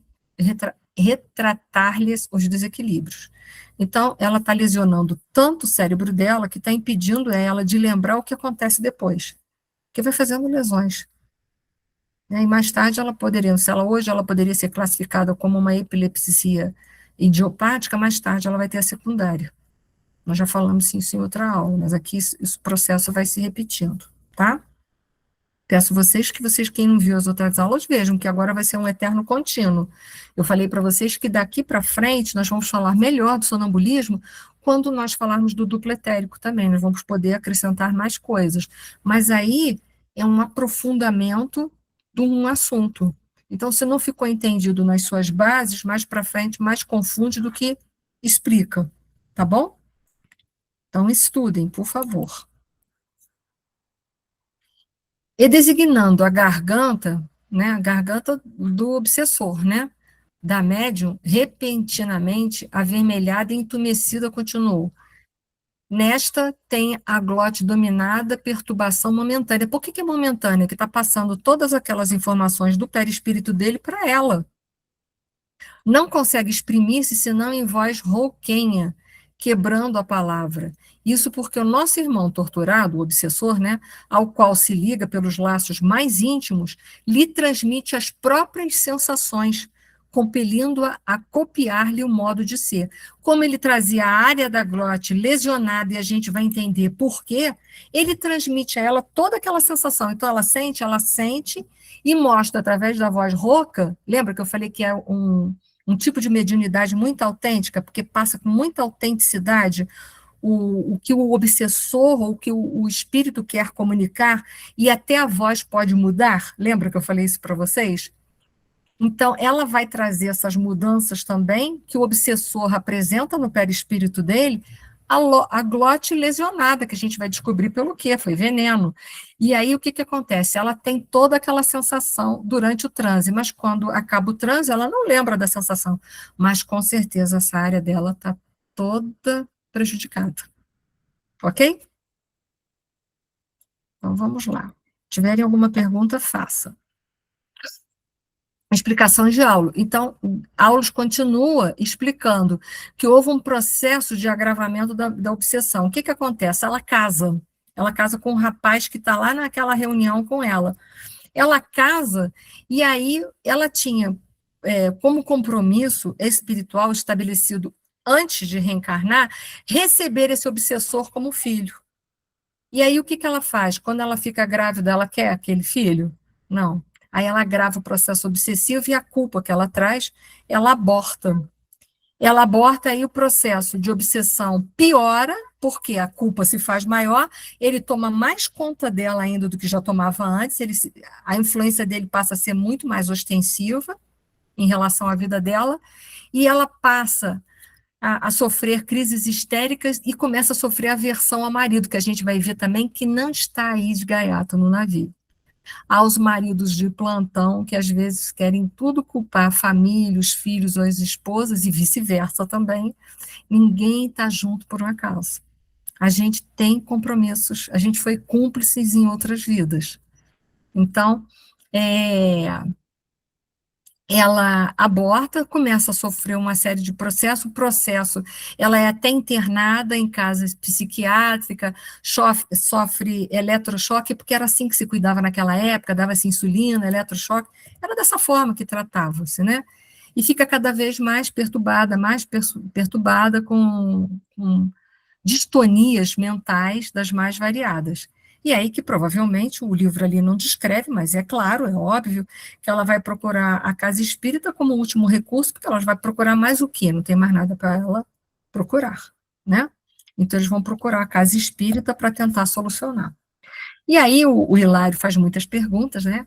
os desequilíbrios. Então, ela está lesionando tanto o cérebro dela que está impedindo ela de lembrar o que acontece depois, que vai fazendo lesões. E mais tarde ela poderia, se ela hoje ela poderia ser classificada como uma epilepsia idiopática, mais tarde ela vai ter a secundária. Nós já falamos isso em outra aula, mas aqui esse processo vai se repetindo, tá? Peço vocês, quem não viu as outras aulas, vejam que agora vai ser um eterno contínuo. Eu falei para vocês que daqui para frente nós vamos falar melhor do sonambulismo quando nós falarmos do duplo etérico também, nós vamos poder acrescentar mais coisas. Mas aí é um aprofundamento de um assunto. Então, se não ficou entendido nas suas bases, mais para frente, mais confunde do que explica, tá bom? Então, estudem, por favor. E designando a garganta, né, a garganta do obsessor, né, da médium, repentinamente avermelhada e entumecida, continuou. Nesta tem a glote dominada, perturbação momentânea. Por que é momentânea? Que está passando todas aquelas informações do perispírito dele para ela. Não consegue exprimir-se senão em voz rouquenha, quebrando a palavra. Isso porque o nosso irmão torturado, o obsessor, né, ao qual se liga pelos laços mais íntimos, lhe transmite as próprias sensações, compelindo-a a copiar-lhe o modo de ser. Como ele trazia a área da glote lesionada, e a gente vai entender por quê, ele transmite a ela toda aquela sensação. Então, ela sente, e mostra através da voz rouca. Lembra que eu falei que é um tipo de mediunidade muito autêntica, porque passa com muita autenticidade o que o obsessor ou o que o espírito quer comunicar, e até a voz pode mudar. Lembra que eu falei isso para vocês? Então, ela vai trazer essas mudanças também, que o obsessor apresenta no perispírito dele, a glote lesionada, que a gente vai descobrir pelo quê, foi veneno. E aí, o que acontece? Ela tem toda aquela sensação durante o transe, mas quando acaba o transe, ela não lembra da sensação. Mas, com certeza, essa área dela está toda prejudicada. Ok? Então, vamos lá. Se tiverem alguma pergunta, faça. Explicações de Aulo. Então, Aulos continua explicando que houve um processo de agravamento da obsessão. O que acontece? Ela casa com um rapaz que está lá naquela reunião com ela. Ela casa, e aí ela tinha como compromisso espiritual estabelecido antes de reencarnar, receber esse obsessor como filho. E aí o que ela faz? Quando ela fica grávida, ela quer aquele filho? Não. Aí ela agrava o processo obsessivo e a culpa que ela traz, ela aborta. Ela aborta e o processo de obsessão piora, porque a culpa se faz maior, ele toma mais conta dela ainda do que já tomava antes, a influência dele passa a ser muito mais ostensiva em relação à vida dela, e ela passa a sofrer crises histéricas e começa a sofrer aversão ao marido, que a gente vai ver também que não está aí de gaiato no navio. Aos maridos de plantão, que às vezes querem tudo culpar a família, os filhos ou as esposas, e vice-versa também. Ninguém está junto por um acaso. A gente tem compromissos, a gente foi cúmplices em outras vidas. Então, ela aborta, começa a sofrer uma série de processos, o processo, ela é até internada em casa psiquiátrica, sofre eletrochoque, porque era assim que se cuidava naquela época, dava-se insulina, eletrochoque, era dessa forma que tratava-se, né? E fica cada vez mais perturbada com distonias mentais das mais variadas. E aí que provavelmente o livro ali não descreve, mas é claro, é óbvio, que ela vai procurar a casa espírita como último recurso, porque ela vai procurar mais o quê? Não tem mais nada para ela procurar, né? Então eles vão procurar a casa espírita para tentar solucionar. E aí o Hilário faz muitas perguntas, né?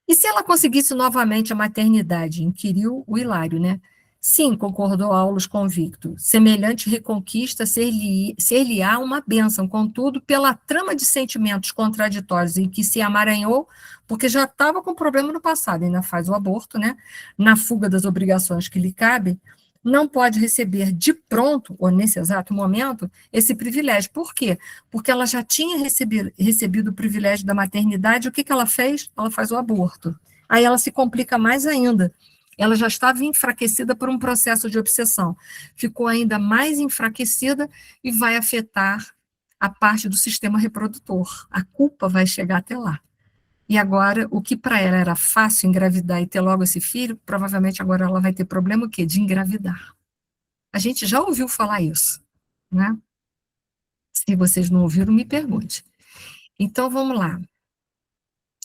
E se ela conseguisse novamente a maternidade? Inquiriu o Hilário, né? Sim, concordou Aulus convicto. Semelhante reconquista ser-lhe-á uma bênção, contudo, pela trama de sentimentos contraditórios em que se amaranhou, porque já estava com problema no passado, ainda faz o aborto, né? Na fuga das obrigações que lhe cabem, não pode receber de pronto, ou nesse exato momento, esse privilégio. Por quê? Porque ela já tinha recebido o privilégio da maternidade, o que ela fez? Ela faz o aborto. Aí ela se complica mais ainda. Ela já estava enfraquecida por um processo de obsessão. Ficou ainda mais enfraquecida e vai afetar a parte do sistema reprodutor. A culpa vai chegar até lá. E agora, o que para ela era fácil engravidar e ter logo esse filho, provavelmente agora ela vai ter problema o quê? De engravidar. A gente já ouviu falar isso, né? Se vocês não ouviram, me pergunte. Então, vamos lá.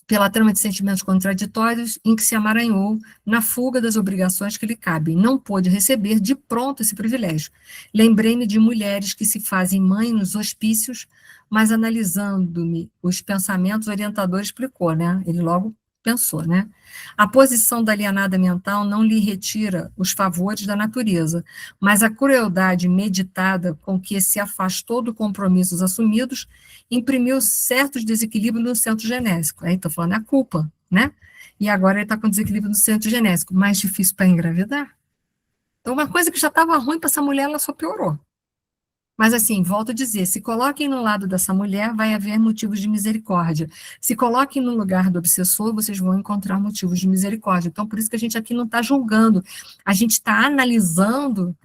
Pela trama de sentimentos contraditórios em que se amaranhou na fuga das obrigações que lhe cabem. Não pôde receber de pronto esse privilégio. Lembrei-me de mulheres que se fazem mãe nos hospícios, mas analisando-me os pensamentos, o orientador explicou, né? Ele logo pensou, né? A posição da alienada mental não lhe retira os favores da natureza, mas a crueldade meditada com que se afastou dos compromissos assumidos imprimiu certos desequilíbrios no centro genésico. Aí estou falando a culpa, né? E agora ele está com desequilíbrio no centro genésico. Mais difícil para engravidar? Então, uma coisa que já estava ruim para essa mulher, ela só piorou. Mas, assim, volto a dizer, se coloquem no lado dessa mulher, vai haver motivos de misericórdia. Se coloquem no lugar do obsessor, vocês vão encontrar motivos de misericórdia. Então, por isso que a gente aqui não está julgando, a gente está analisando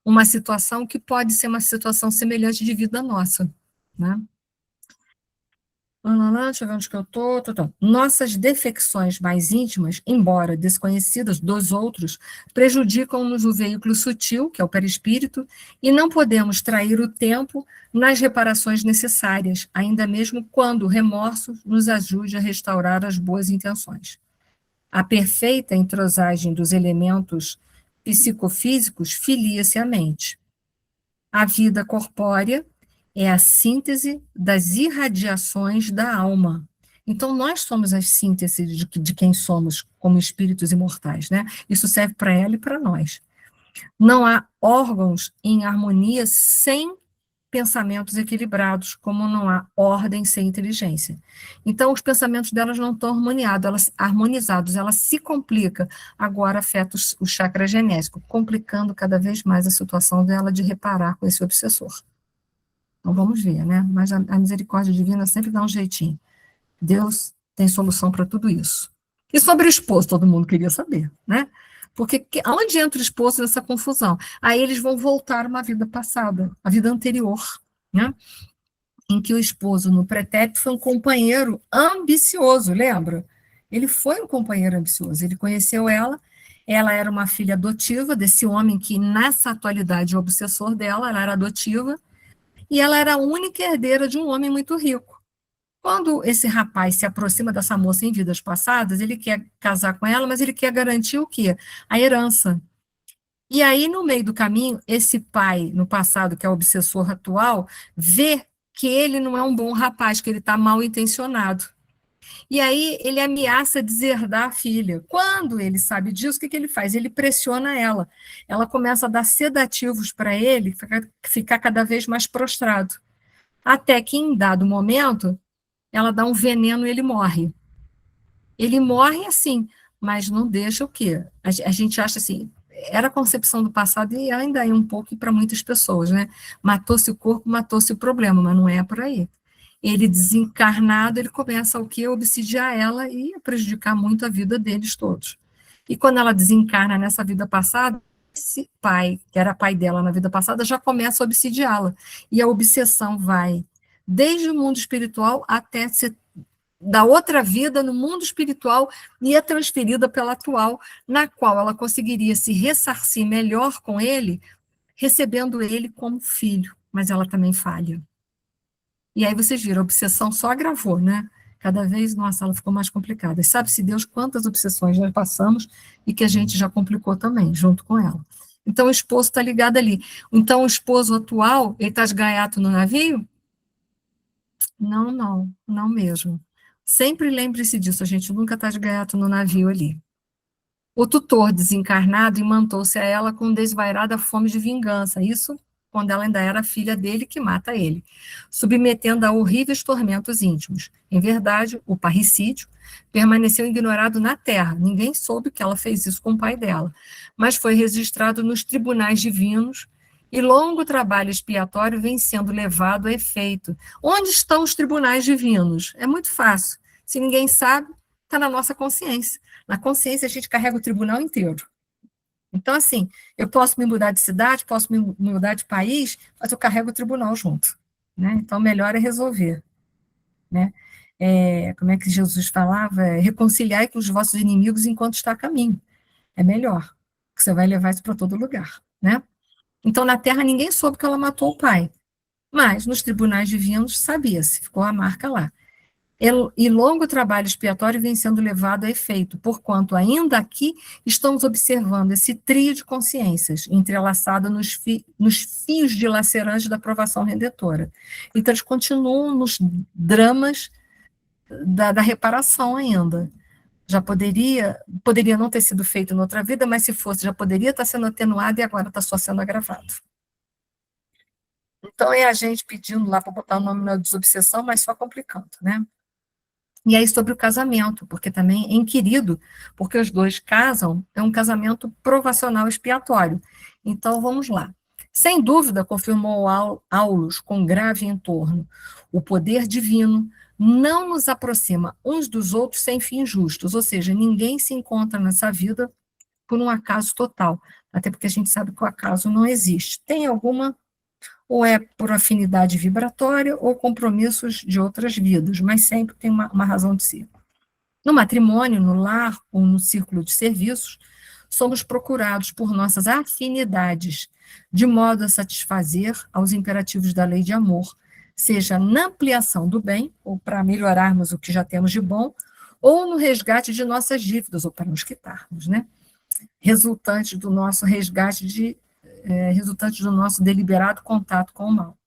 uma situação que pode ser uma situação semelhante de vida nossa, né? Deixa eu ver onde que eu estou. Nossas defecções mais íntimas, embora desconhecidas dos outros, prejudicam-nos o veículo sutil, que é o perispírito, e não podemos trair o tempo nas reparações necessárias, ainda mesmo quando o remorso nos ajude a restaurar as boas intenções. A perfeita entrosagem dos elementos psicofísicos filia-se à mente. A vida corpórea é a síntese das irradiações da alma. Então, nós somos a síntese de quem somos como espíritos imortais, né? Isso serve para ela e para nós. Não há órgãos em harmonia sem pensamentos equilibrados, como não há ordem sem inteligência. Então, os pensamentos delas não estão harmonizados, ela se complica, agora afeta o chakra genésico, complicando cada vez mais a situação dela de reparar com esse obsessor. Então, vamos ver, né? Mas a misericórdia divina sempre dá um jeitinho. Deus tem solução para tudo isso. E sobre o esposo, todo mundo queria saber, né? Porque onde entra o esposo nessa confusão? Aí eles vão voltar a uma vida passada, a vida anterior, né? Em que o esposo, no pretérito, foi um companheiro ambicioso, lembra? Ele foi um companheiro ambicioso, ele conheceu ela era uma filha adotiva desse homem que, nessa atualidade, é o obsessor dela, ela era adotiva, e ela era a única herdeira de um homem muito rico. Quando esse rapaz se aproxima dessa moça em vidas passadas, ele quer casar com ela, mas ele quer garantir o quê? A herança. E aí, no meio do caminho, esse pai, no passado, que é o obsessor atual, vê que ele não é um bom rapaz, que ele está mal intencionado. E aí ele ameaça deserdar a filha. Quando ele sabe disso, o que ele faz? Ele pressiona ela. Ela começa a dar sedativos para ele, ficar cada vez mais prostrado. Até que, em dado momento, ela dá um veneno e ele morre. Ele morre assim, mas não deixa o quê? A gente acha assim, era a concepção do passado e ainda é um pouco para muitas pessoas, né? Matou-se o corpo, matou-se o problema, mas não é por aí. Ele desencarnado, ele começa o quê? A obsidiar ela e a prejudicar muito a vida deles todos. E quando ela desencarna nessa vida passada, esse pai, que era pai dela na vida passada, já começa a obsidiá-la. E a obsessão vai desde o mundo espiritual até ser da outra vida no mundo espiritual e é transferida pela atual, na qual ela conseguiria se ressarcir melhor com ele, recebendo ele como filho, mas ela também falha. E aí vocês viram, a obsessão só agravou, né? Cada vez, nossa, ela ficou mais complicada. E sabe-se Deus quantas obsessões nós passamos e que a gente já complicou também, junto com ela. Então, o esposo está ligado ali. Então, o esposo atual, ele está de gaiato no navio? Não, não, não mesmo. Sempre lembre-se disso, a gente nunca está de gaiato no navio ali. O tutor desencarnado imantou-se a ela com desvairada fome de vingança, isso quando ela ainda era filha dele, que mata ele, submetendo a horríveis tormentos íntimos. Em verdade, o parricídio permaneceu ignorado na terra. Ninguém soube que ela fez isso com o pai dela, mas foi registrado nos tribunais divinos e longo trabalho expiatório vem sendo levado a efeito. Onde estão os tribunais divinos? É muito fácil. Se ninguém sabe, está na nossa consciência. Na consciência, a gente carrega o tribunal inteiro. Então, assim, eu posso me mudar de cidade, posso me mudar de país, mas eu carrego o tribunal junto. Né? Então, melhor é resolver. Né? Como é que Jesus falava? Reconciliai com os vossos inimigos enquanto está a caminho. É melhor, porque você vai levar isso para todo lugar. Né? Então, na Terra, ninguém soube que ela matou o pai. Mas, nos tribunais divinos, sabia-se, ficou a marca lá. E longo trabalho expiatório vem sendo levado a efeito, porquanto ainda aqui estamos observando esse trio de consciências entrelaçado nos fios dilacerantes da provação redentora. Então, eles continuam nos dramas da reparação ainda. Já poderia não ter sido feito em outra vida, mas se fosse, já poderia estar sendo atenuado e agora está só sendo agravado. Então, é a gente pedindo lá para botar o nome na desobsessão, mas só complicando, né? E aí sobre o casamento, porque também é inquirido, porque os dois casam, é um casamento provacional expiatório. Então, vamos lá. Sem dúvida, confirmou Aulus com grave entorno, o poder divino não nos aproxima uns dos outros sem fins justos, ou seja, ninguém se encontra nessa vida por um acaso total, até porque a gente sabe que o acaso não existe. Tem alguma ou é por afinidade vibratória ou compromissos de outras vidas, mas sempre tem uma razão de ser. No matrimônio, no lar ou no círculo de serviços, somos procurados por nossas afinidades, de modo a satisfazer aos imperativos da lei de amor, seja na ampliação do bem, ou para melhorarmos o que já temos de bom, ou no resgate de nossas dívidas, ou para nos quitarmos, né? Resultante do nosso resultante do nosso deliberado contato com o mal.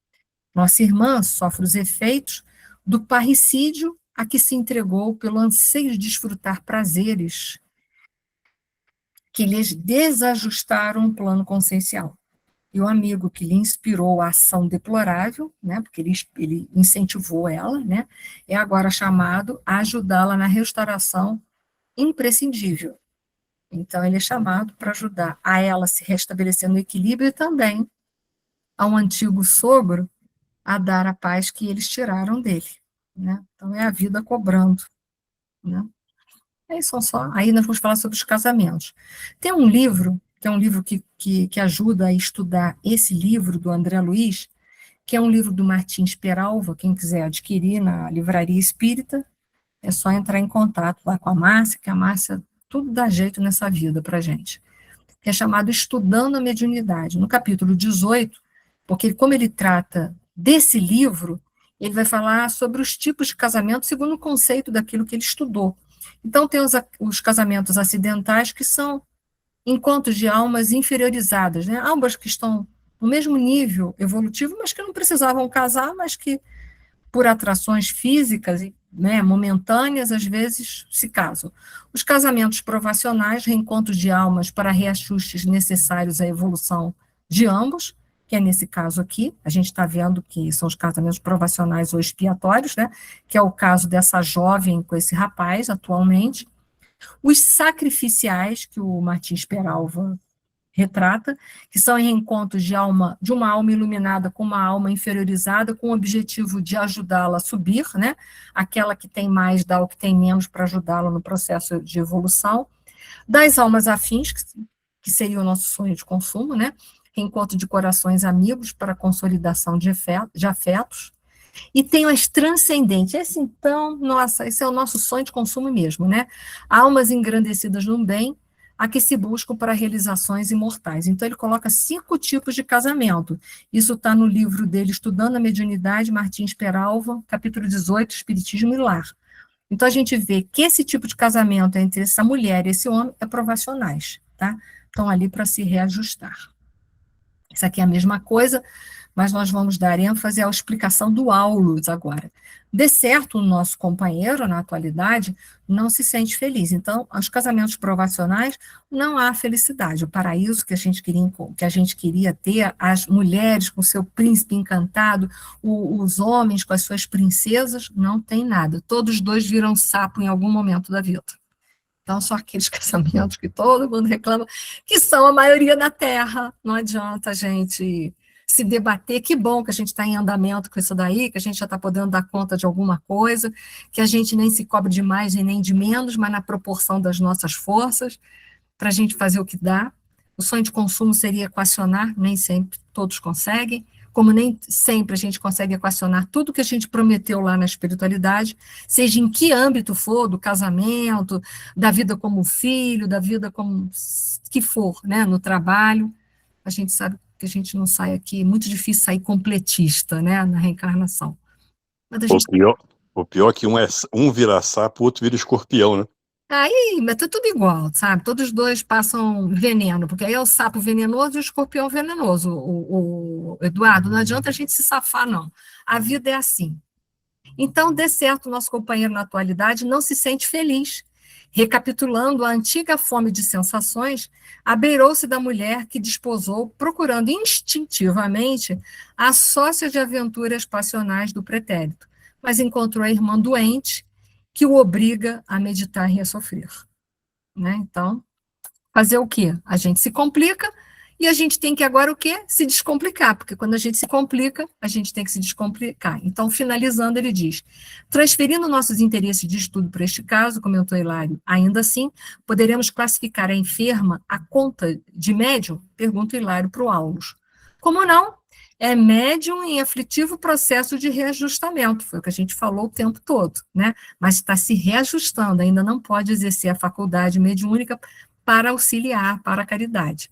Nossa irmã sofre os efeitos do parricídio a que se entregou pelo anseio de desfrutar prazeres que lhes desajustaram o plano consciencial. E o amigo que lhe inspirou a ação deplorável, né, porque ele incentivou ela, né, é agora chamado a ajudá-la na restauração imprescindível. Então, ele é chamado para ajudar a ela se restabelecer no equilíbrio e também ao antigo sogro a dar a paz que eles tiraram dele. Né? Então, é a vida cobrando. Né? Aí, aí nós vamos falar sobre os casamentos. Tem um livro, que é um livro que ajuda a estudar esse livro do André Luiz, que é um livro do Martins Peralva, quem quiser adquirir na Livraria Espírita, é só entrar em contato lá com a Márcia, que a Márcia tudo dá jeito nessa vida para a gente, que é chamado Estudando a Mediunidade. No capítulo 18, porque como ele trata desse livro, ele vai falar sobre os tipos de casamento segundo o conceito daquilo que ele estudou. Então, tem os casamentos acidentais, que são encontros de almas inferiorizadas, né? Almas que estão no mesmo nível evolutivo, mas que não precisavam casar, mas que, por atrações físicas e momentâneas, às vezes se casam. Os casamentos provacionais, reencontros de almas para reajustes necessários à evolução de ambos, que é nesse caso aqui, a gente está vendo que são os casamentos provacionais ou expiatórios, né, que é o caso dessa jovem com esse rapaz atualmente. Os sacrificiais, que o Martins Peralva retrata, que são reencontros de uma alma iluminada com uma alma inferiorizada, com o objetivo de ajudá-la a subir, né? Aquela que tem mais dá o que tem menos para ajudá-la no processo de evolução. Das almas afins, que seria o nosso sonho de consumo, né? Reencontro de corações amigos para consolidação de afetos. E tem as transcendentes. Esse, então, nossa, esse é o nosso sonho de consumo mesmo, né? Almas engrandecidas no bem, a que se buscam para realizações imortais. Então, ele coloca 5 tipos de casamento. Isso está no livro dele, Estudando a Mediunidade, Martins Peralva, capítulo 18, Espiritismo e Lar. Então, a gente vê que esse tipo de casamento entre essa mulher e esse homem é provacionais, tá? Estão ali para se reajustar. Isso aqui é a mesma coisa, mas nós vamos dar ênfase à explicação do Aulus agora. De certo, o nosso companheiro, na atualidade, não se sente feliz. Então, os casamentos provacionais, não há felicidade. O paraíso que a gente queria ter, as mulheres com seu príncipe encantado, os homens com as suas princesas, não tem nada. Todos os dois viram sapo em algum momento da vida. Então, são aqueles casamentos que todo mundo reclama, que são a maioria da Terra. Não adianta a gente se debater. Que bom que a gente está em andamento com isso daí, que a gente já está podendo dar conta de alguma coisa, que a gente nem se cobre de mais e nem de menos, mas na proporção das nossas forças, para a gente fazer o que dá. O sonho de consumo seria equacionar, nem sempre todos conseguem, como nem sempre a gente consegue equacionar tudo que a gente prometeu lá na espiritualidade, seja em que âmbito for, do casamento, da vida como filho, da vida como que for, né, no trabalho. A gente sabe que a gente não sai aqui, é muito difícil sair completista, né, na reencarnação. Mas a gente... O pior é que um vira sapo, o outro vira escorpião, né? Aí, mas tá tudo igual, sabe? Todos os dois passam veneno, porque aí é o sapo venenoso e o escorpião venenoso. O Eduardo, não adianta a gente se safar, não. A vida é assim. Então, de certo, o nosso companheiro na atualidade não se sente feliz. Recapitulando a antiga fome de sensações, abeirou-se da mulher que desposou, procurando instintivamente a sócia de aventuras passionais do pretérito, mas encontrou a irmã doente, que o obriga a meditar e a sofrer. Né? Então, fazer o quê? A gente se complica e a gente tem que agora o quê? Se descomplicar, porque quando a gente se complica, a gente tem que se descomplicar. Então, finalizando, ele diz, transferindo nossos interesses de estudo para este caso, comentou Hilário, ainda assim, poderemos classificar a enferma a conta de médium? Pergunta Hilário para o Aulus. Como não? É médium em aflitivo processo de reajustamento, foi o que a gente falou o tempo todo, né? Mas está se reajustando, ainda não pode exercer a faculdade mediúnica para auxiliar, para a caridade.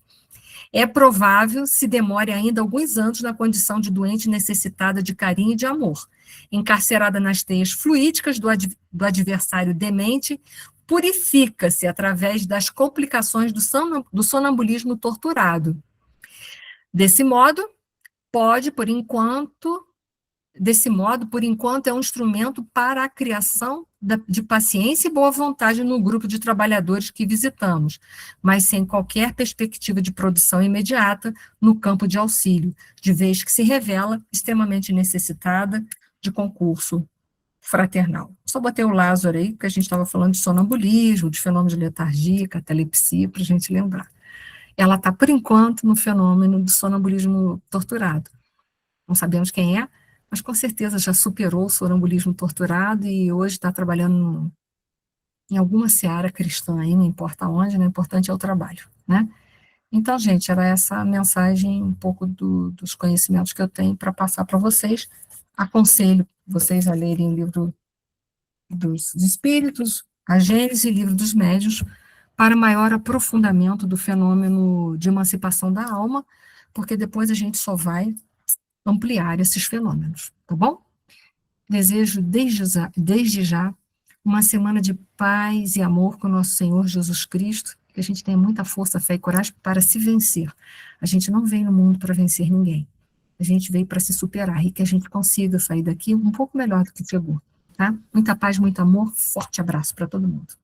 É provável se demore ainda alguns anos na condição de doente necessitada de carinho e de amor, encarcerada nas teias fluídicas do adversário demente, purifica-se através das complicações do sonambulismo torturado. Desse modo, por enquanto, é um instrumento para a criação de paciência e boa vontade no grupo de trabalhadores que visitamos, mas sem qualquer perspectiva de produção imediata no campo de auxílio, de vez que se revela extremamente necessitada de concurso fraternal. Só botei o Lázaro aí, porque a gente estava falando de sonambulismo, de fenômeno de letargia, catalepsia, para a gente lembrar. Ela está, por enquanto, no fenômeno do sonambulismo torturado. Não sabemos quem é, mas com certeza já superou o sonambulismo torturado e hoje está trabalhando em alguma seara cristã aí, não importa onde, né? O importante é o trabalho, né? Então, gente, era essa a mensagem, um pouco dos conhecimentos que eu tenho para passar para vocês. Aconselho vocês a lerem o livro dos Espíritos, a Gênese e o livro dos Médiuns, para maior aprofundamento do fenômeno de emancipação da alma, porque depois a gente só vai ampliar esses fenômenos, tá bom? Desejo desde já uma semana de paz e amor com o nosso Senhor Jesus Cristo, que a gente tenha muita força, fé e coragem para se vencer. A gente não veio no mundo para vencer ninguém. A gente veio para se superar e que a gente consiga sair daqui um pouco melhor do que chegou, tá? Muita paz, muito amor, forte abraço para todo mundo.